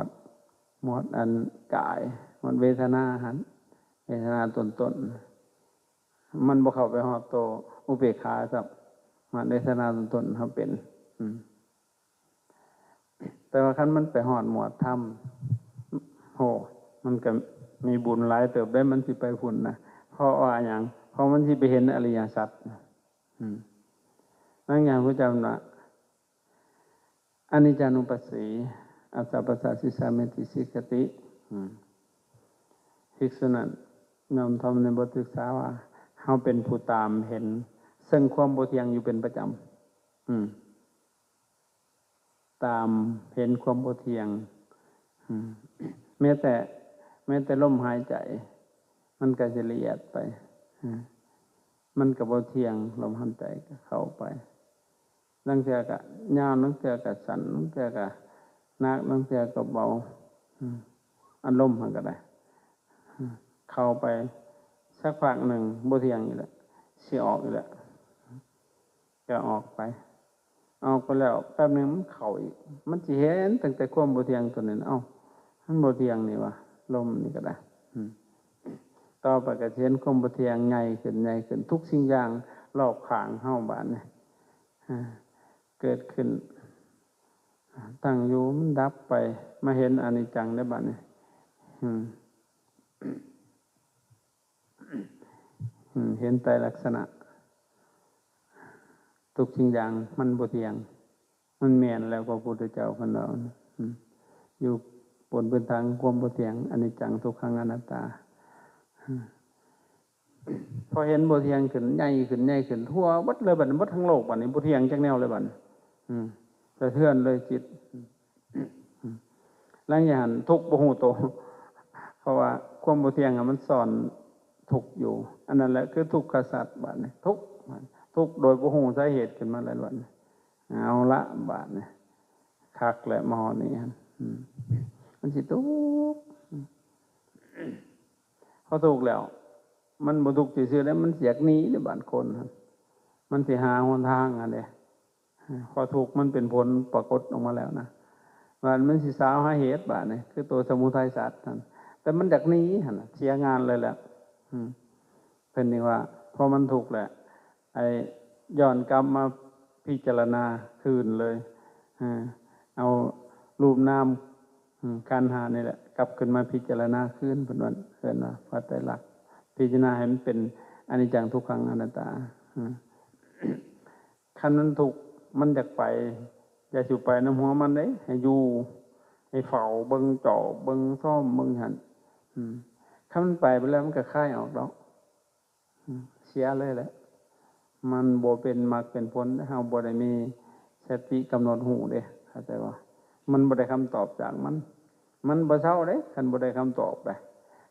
ดอันกายมันเวทนาหันเวทนาต้นมันบ่เข้าไปฮอดโตอุเบกขาซับมันเวทนาต้นเฮาเป็นแต่ว่าคันมันไปฮอดหมวดธรรมโหมันก็มีบุญหลายเติบได้มันสิไปพุ่นนะเพราะว่าหยังเพราะมันสิไปเห็นอริยสัจนั่นอย่างพระเจ้าว่าอนิจจานุปัสสีอัสสะปัสสะสิสาเมติสิกติภิกษุนั้นนำธรรมในบทศึกษาว่าเฮาเป็นผู้ตามเห็นซึ่งความบ่เที่ยงอยู่เป็นประจำตามเห็นความบ่เที่ยงแม้แต่ลมหายใจมันก็จะละเอียดไปมันก็บ่เที่ยงลมหายใจก็เข้าไปนั่งเทื่อก็ยาวนั่งเทื่อก็สั้นนั่งเทื่อก็หนักนั่งเทื่อก็เบาอารมณ์มันก็ได้เข้าไปสักพักหนึ่งบ่เที่ยงอีกแล้วสิออกอีกแล้วก็ออกไปแล้วแป๊บนึงมันเข้าอีกมันสิเห็นตั้งแต่ความบ่เที่ยงตัวนั้นมันบ่เที่ยงนี่วะลมนี่ก็ได้ต่อไปก็เห็นความบ่เที่ยงใหญ่ขึ้นทุกสิ่งอย่างรอบข้างเฮาบาดนี้เกิดขึ้นตั้งอยู่มันดับไปมาเห็นอนิจจังได้บาดนี้เห็นไตรลักษณะทุกสิ่งอย่างมันบ่เที่ยงมันแม่นแล้วพระพุทธเจ้าเพิ่นว่าอยู่บนพื้นทางความบ่เที่ยงอนิจจังทุกขังอนัตตาพอเห็นบ่เที่ยงขึ้นใหญ่ขึ้นทั่วหมดเลยบัดนี้หมดทั้งโลกบัดนี้บ่เที่ยงจักแนวเลยบัดสะเทือนเลยจิตหลังจากนั้นทุกข์บ่ฮู้โตเพราะว่าความบ่เที่ยงมันซ่อนทุกข์อยู่อันนั้นแหละคือทุกขสัจบัดนี้ทุกข์โดยบ่ฮู้สาเหตุขึ้นมาหลายวันเอาละบาดนี้คักแหละมอนี่มันสิทุกข์พอทุกข์แล้วมันบ่ทุกข์ซื่อๆแล้วมันเสียกหนีในบ้านคนมันสิหาหนทางอันเด้พอทุกข์มันเป็นผลปรากฏออกมาแล้วนะมันสิสาวหาเหตุบาดนี้คือตัวสมุทัยสัตว์นั่นแต่มันจากหนีหั่นน่ะเสียงานเลยแหละเพิ่นนี่ว่าพอมันทุกข์แหละไอ้ย้อนกลับมาพิจารณาคืนเลยเอารูปนามขันธ์5นี่แหละกลับขึ้นมาพิจารณาคืนเพิ่นว่าพระไตรลักษณ์พิจารณาให้มันเป็นอนิจจังทุกขังอนัตตาคันนั้นทุกข์มันอยากไปอย่าสิไปน้ำหัวมันเด้ให้อยู่ให้เฝ้าเบิ่งจ่อเบิ่งซ่อมเบิ่งหั่นถ้ามันไปแล้วมันก็คลายออกดอกเสียเลยแหละมันบ่เป็นมรรคเป็นผลเฮาบ่ได้มีสติกำหนดหูเด้เข้าใจว่ามันบ่ได้คำตอบจากมันบ่เศร้าเด้คันบ่ได้คำตอบไป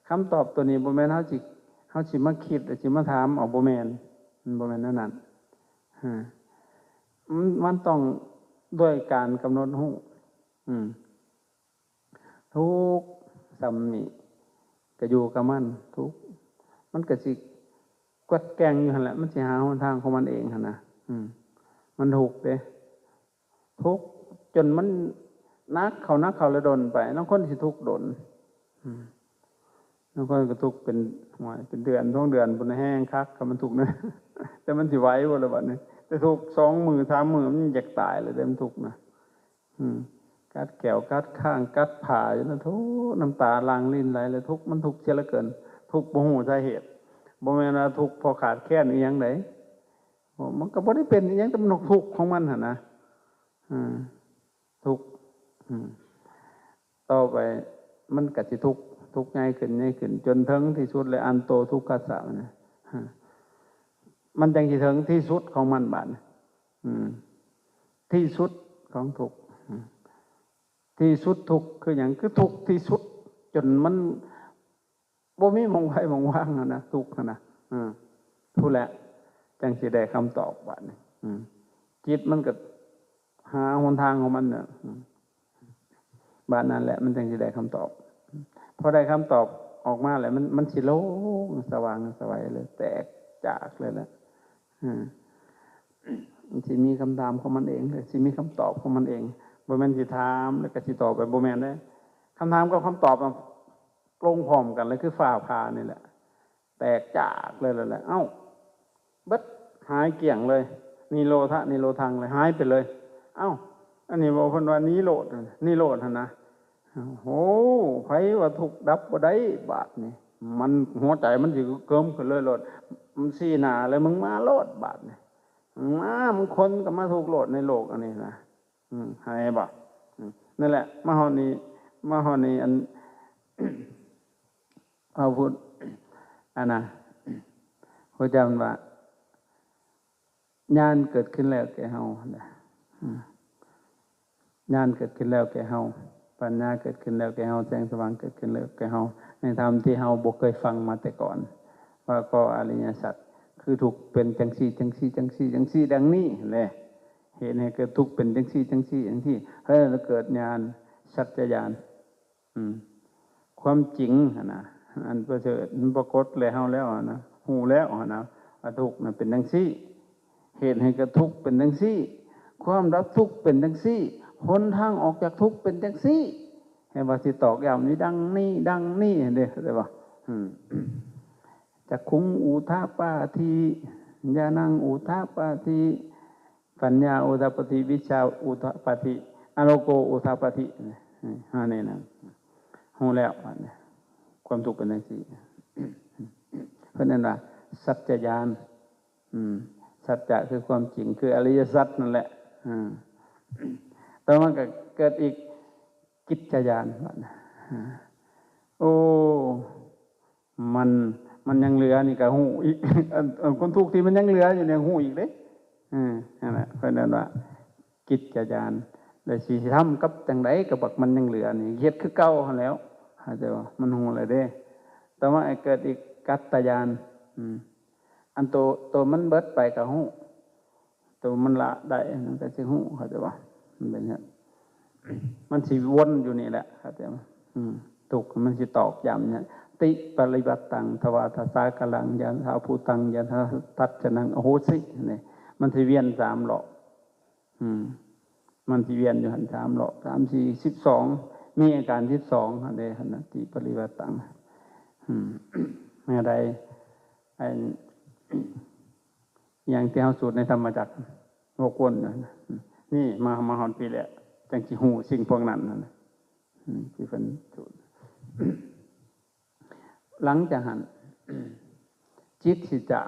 คำตอบตัวนี้บ่แม่นเฮาสิมาคิดสิมาถามเอาบ่แม่นมันบ่แม่นนั้นมันต้องด้วยการกำหนดหูทุกสำนี่ก็อยู่กับมันทุกมันก็สิกวัดแกงอยู่หั่นแหละมันสิหาหนทางของมันเองหั่นนะมันทุกเด้ทุกจนมันนักเขาแล้วดนไปน้องคนสิทุกดน บางคนก็ทุกข์เป็นหวยเป็นเดือน2 เดือนบนแห้งคักก็มันทุกข์นะ แต่มันสิไหวบ่ล่ะบัดนี้แต่ทุกข์2 มื้อ 3 มื้อมันอยากตายเลยแต่มันทุกข์นะกัดแก้วกัดข้างกัดผ่าอยู่นะทุกน้ำตาลางลิ้นไหลเลยทุกข์มันทุกข์เสียเหลือเกินทุกข์บ่ฮู้สาเหตุบ่แม่นว่าทุกข์เพราะขาดแคลนอีหยังไดมันก็บ่ได้เป็นอีหยังแต่มันทุกข์ของมันหั่นนะทุกข์ต่อไปมันก็สิทุกข์ง่ายขึ้นจนถึงที่สุดเลยอันโตทุกขัสสะนะมันจังสิถึงที่สุดของมันบาดที่สุดของทุกข์ที่สุดทุกข์คือหยังคือทุกข์ที่สุดจนมันบ่มีมองไว้มองว่างนะทุกข์นะผู้แหละจังสิได้คำตอบบาดนี้จิตมันก็หาหนทางของมันเนี่ยบาดนั้นแหละมันจังสิได้คำตอบพอได้คำตอบออกมาแล้วมันสิโล่งสว่างสวัยเลยแตกจากเลยแหละมันสิมีคำถามของมันเองเลยสิมีคำตอบของมันเองบ่แม่นสิถามแล้วก็สิตอบไปบ่แม่นได้คำถามกับคำตอบมันตรงพร้อมกันเลยคือฟ้าผ่านี่แหละแตกจากเลยแหละเอ้าเบิดหายเกลี้ยงเลยนิโรธะนิโรธังเลยหายไปเลยเอ้าอันนี้บอกคนว่านิโรธหั่นนะโอ้ไผว่าทุกข์ดับบ่ได้บาดนี่มันหัวใจมันสิเกิมขึ้นเลยโลดมันชี้หน้าเลยมึงมาโลดบาดนี่มึงคนก็มาทุกข์โลดในโลกอันนี้นะหายบ่นั่นแหละมหานีอัน พระพุทธอันน่ะพระเจ้าว่าญาณเกิดขึ้นแล้วแก่เฮาญาณเกิดขึ้นแล้วแก่เฮาปัญญาเกิดขึ้นแล้วแก่เฮาแสงสว่างเกิดขึ้นแล้วแก่เฮาในธรรมที่เฮาบ่เคยฟังมาแต่ก่อนว่าก็อริยสัจคือทุกข์เป็นจังซี่จังซี่จังซี่จังซี่ดังนี้แหละเหตุให้เกิดทุกข์เป็นจังซี่จังซี่จังซี่เฮ้ยแล้วเกิดญาณสัจจญาณความจริงนะอันประเสริฐมันปรากฏแล้วเฮาแล้วนะฮู้แล้วนะว่าทุกข์นั้นเป็นจังซี่เหตุให้เกิดทุกข์เป็นจังซี่ความดับทุกข์เป็นจังซี่หนทางออกจากทุกข์เป็นจังซี่ให้ว่าสิตอกย้ำนี้ดังนี้เด้อได้บ่จักขุงอุทาปาทิญาณังอุทาปาทิปัญญาอุทาปาทิวิชาอุทาปาทิอโลโกอุทาปาทินี่นะฮู้แล้วความทุกข์เป็นจังซี่เพราะนั้นว่าสัจจญาณสัจจะคือความจริงคืออริยสัจนั่นแหละต่อมาก็เกิดอีกกิจญาณโอ้มันยังเหลือนี่ก็ฮู้อีกคนทุกข์ที่มันยังเหลืออยู่เนี่ยฮู้อีกเด้นั่นแหละเพราะนั้นว่ากิจญาณแล้วสิทำกับจังไดก็บักมันยังเหลือนี่เฮ็ดคือเก่าหั่นแล้วเข้าใจบ่มันฮู้แล้วเด้ต่อมาเกิดอีกกัตตญาณอันตัวมันเบิดไปก็ฮู้ตัวมันละได้มันก็สิฮู้เข้าใจบ่มันเป็นอย่างมันสิวนอยู่นี่แหละเข้าใจบ่ทุกข์มันสิตอกย้ำเนี่ยติปริบัติตังทวาทสากลังยันทาภูตังยันทาตัจจนังอโหสินี่มันสิเวียน3 รอบมันสิเวียนอยู่หัน3 รอบ3 4 12มีอาการ12อันใดหั่นน่ะติปริบัติตังเมื่อใดอย่างที่เฮาสูตรในธรรมจักรโลกวนนี่มาฮอดปีแล้วจังสิฮู้สิ่งพวกนั้นนั่นที่เพิ่นสูตรหลังจากนั้นจิตสิจา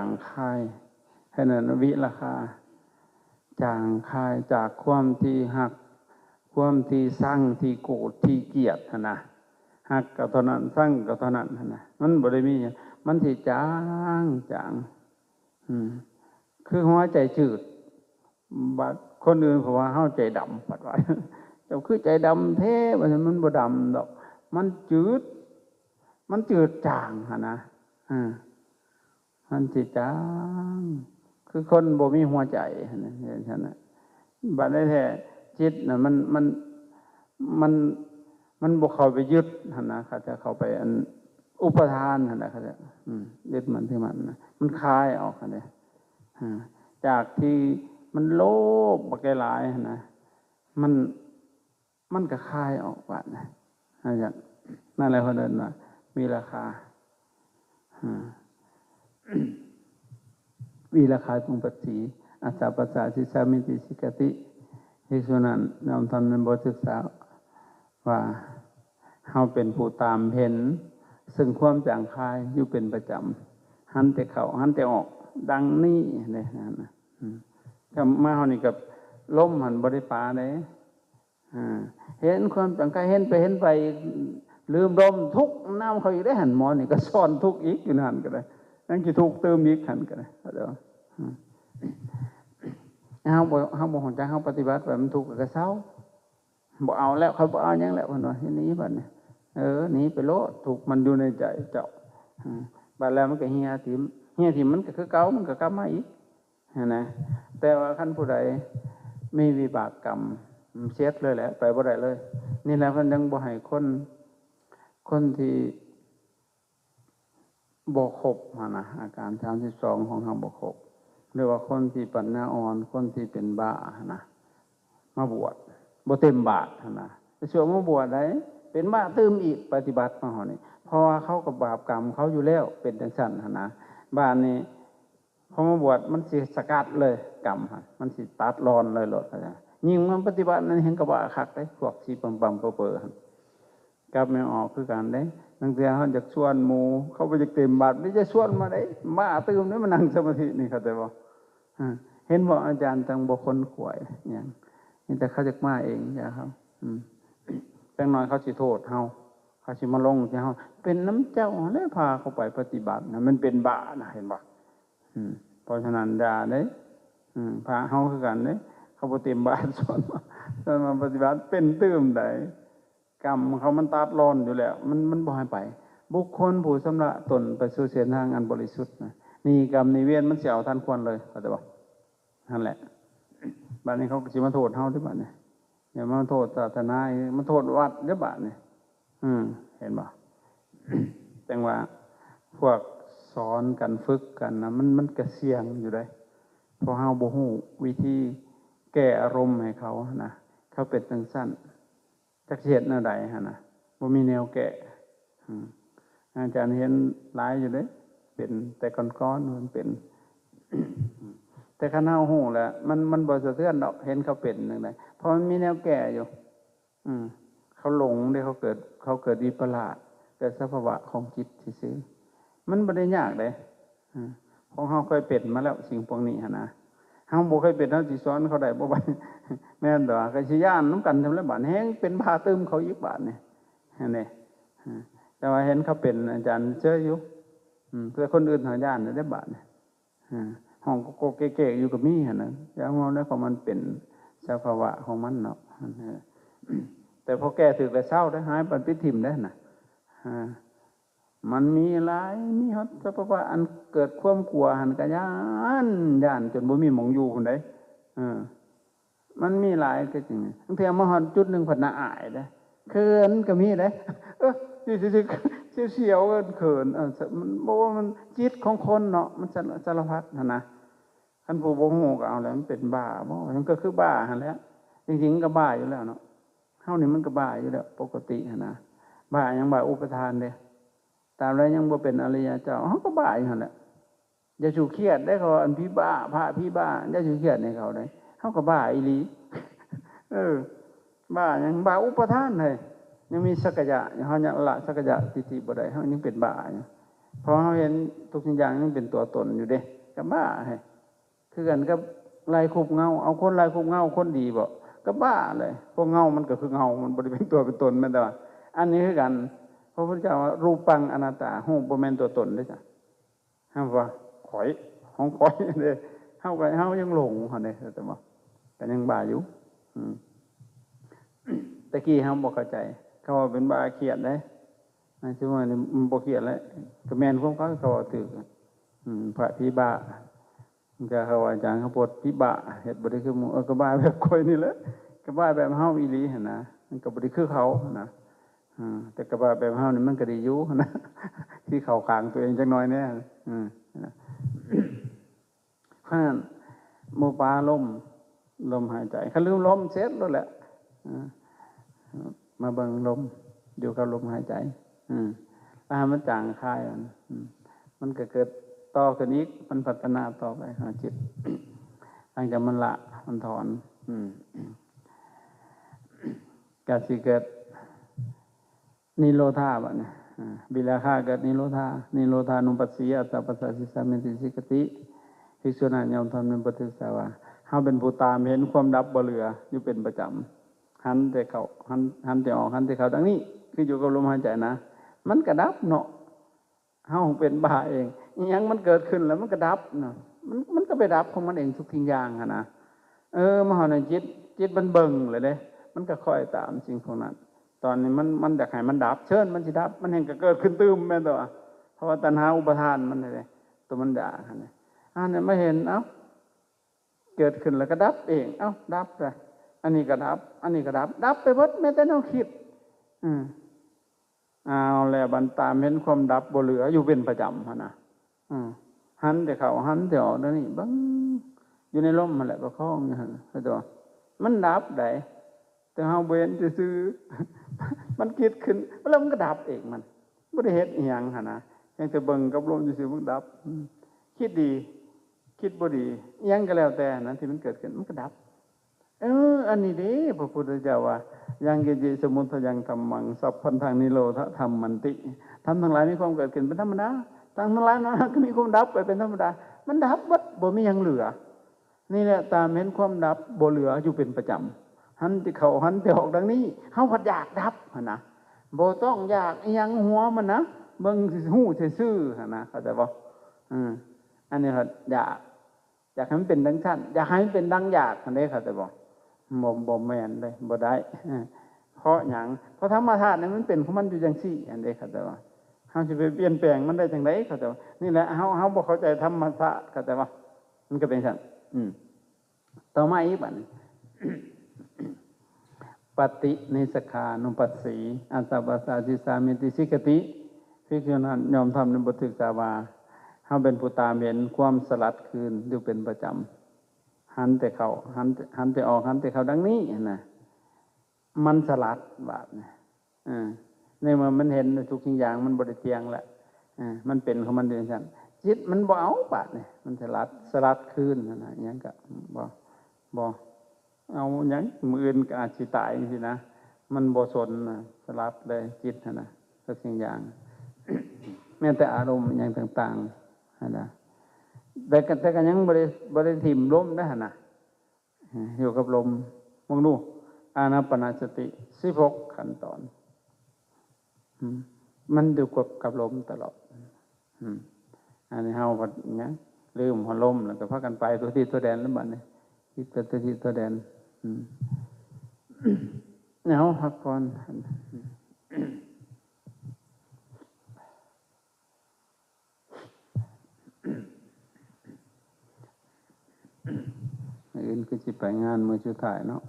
งคายให้นั้นวิราคาจางคายจากความที่หักความที่สั่งที่โกรธที่เกลียดนะหักก็เท่านั้นสั่งก็เท่านั้นนะมันบ่ได้มีมันสิจางคือหัวใจจืดบัดคนอื่นเพราะว่าเฮาใจดำปัดว่าเจ้าคือใจดำแท้ว่ามันบ่ดำดอกมันจืดจางหั่นนะมันสิจางคือคนบ่มีหัวใจหั่นน่ะเห็นซั่นน่ะบัดได้แท้จิตน่ะมันบ่เข้าไปยึดหั่นนะเขาจะเข้าไปอันอุปทานหั่นน่ะเขาจะยึดมันที่มันนะมันคลายออกหั่นเด้จากที่มันโลภบักหลายหั่นนะมันก็คลายออกว่านะอาจารย์ นั่นแหละคนนั้นมีราคามีราคาตรงปัจจีอาสาปัสสาสิสามิติสิกติที่สุนันนำทำในบทศึกษาว่าเฮาเป็นผู้ตามเห็นซึ่งความจางคายอยู่เป็นประจำหันแต่เข้าหันแต่ออกดังนี้เลยนะกับมาเฮานี่กับล้มหันบริปาเลยเห็นความจางคายเห็นไปลืมลมทุกน้ำเขาอีกได้หันหมอนี่ก็ซ่อนทุกอีกอยู่นั่นก็ได้นั่นคือทุกเติมอีกหันก็ได้เดี๋ยวเขาบอกของจ้าเขาปฏิบัติแบบมันทุกข์ก็เศร้าบอกเอาแล้วเขาบอกเอาอย่างแล้วคนว่าที่นี้บัดเนี่ยหนีไปโลดถูกมันอยู่ในใจเจ้าบัดแล้วมันก็เฮียถิ่มมันก็คือเก่ามันก็กลับมาอีกนะแต่ว่าขั้นผู้ใดไม่วิบากกรรมเสียเลยแหละไปบ่ได้เลยนี่แหละมันยังบ่ให้คนที่บ่ครบนะอาการ32ของทางบ่ครบหรือว่าคนที่ปัญญาอ่อนคนที่เป็นบ้านะมาบวชบ่เต็มบาทนะแต่ช่วงมาบวชได้เป็นบ้าตื้มอีกปฏิบัติมาหอนี่เพราะว่าเขากับบาปกรรมเขาอยู่แล้วเป็นจังซั่นนะบ้านนี้พอมาบวชมันสิสกัดเลยกรรมมันสิตัดรอนเลยหลดยิ่งมันปฏิบัตินั้นเห็นกับว่าคักได้พวกสิปั๊มๆเป๋อๆกลับไม่ออกคือกันได้ตั้งแต่เขาจากชวนหมู่เขาไปจากเต็มบาทนี่จะชวนมาได้บ้าตื้มนี่มันนั่งสมาธินี่เขาแต่ว่าเห็นว่าอาจารย์ตั้งบุคคลขวยอย่างนี่แต่เขาจะมาเองอย่าเขาแต่น้อยเขาสิโทษเขาสิมาลงที่เขาเป็นน้ำเจ้าเลยพาเขาไปปฏิบัตินะมันเป็นบานะเห็นบ่เพราะฉะนั้นด่าได้พาเขาคือกันได้เขาไปเต็มบาทส่วนมาปฏิบัติเป็นตื้มได้กรรมเขามันตัดรอนอยู่แล้วมันบ่ให้ไปบุคคลผู้สำระตนไปสู่เส้นทางอันบริสุทธิ์นะนี่กรรมนี่เวียนมันเสียทันควรเลยเข้าใจบ่นั่นแหละบัดนี้เขาสิมาโทษเฮาด้วยบัดนี้อย่ามาโทษศาสนามาโทษวัดเด้อบัดนี้เห็นบ่แต่ว่าพวกสอนกันฝึกกันนะมันก็เสี่ยงอยู่ได้เพราะเฮาบ่ฮู้วิธีแก้อารมณ์ให้เขานะเขาเป็นจังซั่นจักเฮ็ดแนวใดหั่นน่ะบ่มีแนวแก้อาจารย์เห็นหลายอยู่เด้เป็นแต่ก่อนๆมันเป็นแต่ข้าเน่าหูแหละมันบ่สะเทือนดอกเห็นเขาเป็นจังได๋เพราะมันมีแนวแก้อยู่เขาหลงได้เขาเกิดวิปลาสเกิดสภาวะของจิตซื่อๆมันบ่ได้ยากเด้ของเฮาเคยเป็นมาแล้วสิ่งพวกนี้หั่นนะเฮาบ่เคยเป็นเฮาสิสอนเขาได้บ่บัดแม่นดอกก็สิย่านนำกันทำแล้วบาดแฮงเป็นพาตึมเขาอีกบาดนี่นั่นแหละแต่ว่าเห็นเขาเป็นอาจารย์เชื่ออยู่เพื่อคนอื่นหาย่านได้บาดนี่ห้องโกเก๋ๆอยู่กับมีหั่นน่ะอย่างว่าแล้วของมันเป็นสภาวะของมันเนาะแต่พอแก้ถึกแล้วเศร้าได้หายปันปิถิ่มได้น่ะมันมีหลายมีฮอดสภาวะอันเกิดความกลัวหันก็ย่านจนบ่มีหม่องอยู่คนใดมันมีหลายก็จริงเพียงมาฮอดจุดนึงเพิ่นน่ะอายเด้เขินก็มีเด้อยู่ซื่อๆเสียวๆเขินมันบ่ว่ามันจิตของคนเนาะมันสารพัดนะคันผู้บ่ฮู้ก็เอาแล้วมันเป็นบ้าบ่มันก็คือบ้าหั่นแหละจริงๆก็บ้าอยู่แล้วเนาะเฮานี่มันก็บ้าอยู่แล้วปกติหั่นนะบ้ายังบ้าอุปทานเด้ตามแล้วยังบ่เป็นอริยเจ้าเฮาก็บ้าอยู่หั่นแหละอย่าสู่เครียดได้เขาอันพี่บ้าพระพี่บ้าอย่าสู่เครียดให้เขาได้เฮาก็บ้าอีหลีบ้ายังบ้าอุปทานเลยยังมีสักยะเฮายังละสักยะทิฏฐิบ่ได้เฮายังเป็นบ้าอยู่เพราะเฮาเห็นทุกสิ่งอย่างยังเป็นตัวตนอยู่เด้ก็บ้าให้คือกันกับลายคุบเงาเอาคนลายคุบเงาคนดีบ่ก็บ้าเลยพวกเงามันก็คือเงามันบ่ได้เป็นตัวเป็นตนแม่นแต่ว่าอันนี้คือกันพระพุทธเจ้าว่ารูปังอนัตตาฮู้บ่แม่นตัวตนเด้อจ้ะห้ามว่าข่อยของข่อยเด้เฮาก็เฮายังหลงหั่นเด้แต่ว่าก็ยังบ้าอยู่ตะกี้เฮาบ่เข้าใจเขาว่าเป็นบ้าเครียดเด้ซึ่งว่านี่มันบ่เครียดแล้วก็แม่นของเขาว่าตึกพระพี่บ้าก็เขาว่าอาจารย์เขาปวดพี่บ้าเฮ็ดบ่ได้คือหมู่ก็บ้าแบบข่อยนี่แหละก็บ้าแบบเฮาอีหลีหั่นนะมันก็บ่ได้คือเขานะแต่ก็บ้าแบบเฮานี่มันก็ดีอยู่นะที่เข้าข้างตัวเองจักหน่อยแน่เพราะฉะนั้นหมู่ปลาลมหายใจคันลืมลมเสร็จแล้วแหละมาเบิ่งลมอยู่กับลมหายใจ ถ้ามันจางคายมันก็เกิดต่อขึ้นอีกมันพัฒนาต่อไปหาจิตหลังจากมันละมันถอนกาสิเกิดนิโรธาบะเนี่ยบิลาคาเกิดนิโรธานุปัสสีอัตตปัสสสิสามิติสิกติภิกษุนั้นยอมทำเป็นปฏิสาวาเฮาเป็นผู้ตามเห็นความดับบ่เหลืออยู่เป็นประจำหันแต่เขาหันแต่ออกหันแต่เขาดังนี้คืออยู่กับลมหายใจนะมันก็ดับเนาะเฮาเป็นบ้าเองอีหยังมันเกิดขึ้นแล้วมันก็ดับเนาะมันก็ไปดับของมันเองทุกทิ้งอย่างนะมหาในจิตมันเบิ่งเลยเด้มันก็ค่อยตามสิ่งของนั้นตอนนี้มันอยากให้มันดับเชิญมันสิดับมันเห็นก็เกิดขึ้นตื้มแม่นตัวเพราะว่าตัณหาอุปทานมันเลยตัวมันด่าเนี่ยเนี่ยไม่เห็นเกิดขึ้นแล้วก็ดับเองดับเลยอันนี้ก็ดับอันนี้ก็ดับไปหมดแม้แต่แนวคิดเอาแล้วบันตามเห็นความดับบ่เหลืออยู่เป็นประจำนะหันแต่เขาหันแต่ออกนั่นนี่บังอยู่ในลมมันแหละประคองอย่างนั้นเข้าใจมันดับได้แต่เฮาเว้นซื่อมันคิดขึ้นแล้วมันก็ดับเองมันบ่ได้เฮ็ดอีหยังนะยังแต่เบิ่งกับลมซื่อมันดับคิดดีคิดบ่ดีอีหยังก็แล้วแต่นั้นที่มันเกิดขึ้นมันก็ดับอันนี้เด้พระพุทธเจ้าว่ายังกิจิสมุทยังธัมมังสัพพันธังนิโรธธรรมมันติทำทั้งหลายมีความเกิดขึ้นเป็นธรรมดาทั้งหลายนั้นก็มีความดับไปเป็นธรรมดามันดับหมดบ่มีหยังเหลือนี่แหละตามเห็นความดับบ่เหลืออยู่เป็นประจำหันที่เขาหันที่ออกดังนี้เฮาพัดอยากดับนะบ่ต้องอยากอีหยังหัวมันนะเบิ่งหู้ซื่อๆนะเข้าใจบ่อันนี้ครับอยากให้มันเป็นดังชั้นอยากให้มันเป็นดังอยากอันนี้เข้าใจบ่บ่แม่นเลยบ่ได้เพราะหยังเพราะธรรมชาตินั้นมันเป็นของมันอยู่จังซี่อันนี้เข้าใจบ่เฮาสิไปเปลี่ยนแปลงมันได้จังได๋เข้าใจบ่นี่แหละเฮาบ่เข้าใจธรรมชาติเข้าใจบ่มันก็เป็นซั่นต่อมาอีกบัดนี้ ปฏินิสขานุปัสสีอัตตปัสสสิสามิติสิกติภิกษุนั้นยอมทำในบทศึกษาว่าเฮาเป็นผู้ตามเห็นความสลัดคืนอยู่เป็นประจำหันแต่เขาหันแต่ออกหันแต่เขาดังนี้นะมันสลัดบาดเนี่ยในเมื่อมันเห็นทุกสิ่งอย่างมันบ่ได้เที่ยงแหละมันเป็นของมันเองซั่นจิตมันบ่เอาบาดเนี่ยมันสลัดคืนนะหยังก็บ่เอาหยังมืออื่นก็อาจสิตายจังซี่นะมันบ่สนนะสลัดเลยจิตนะทุกสิ่งอย่าง แม้แต่อารมณ์อย่างต่างๆนะแต่ก็ยังบ่ได้ถิ่มลมนะนะอยู่กับลมมองดูอานาปานสติ16ขั้นตอนมันอยู่กับลมตลอดอันนี้เฮาว่าหยังลืมหัวลมแล้วก็พากันไปตัวที่ตัวแดนแล้วบัดนี้คิดตัวที่ตัวแดนเอาพักก่อนอื่นก็สิไปงานมื้อสุดท้ายเนาะ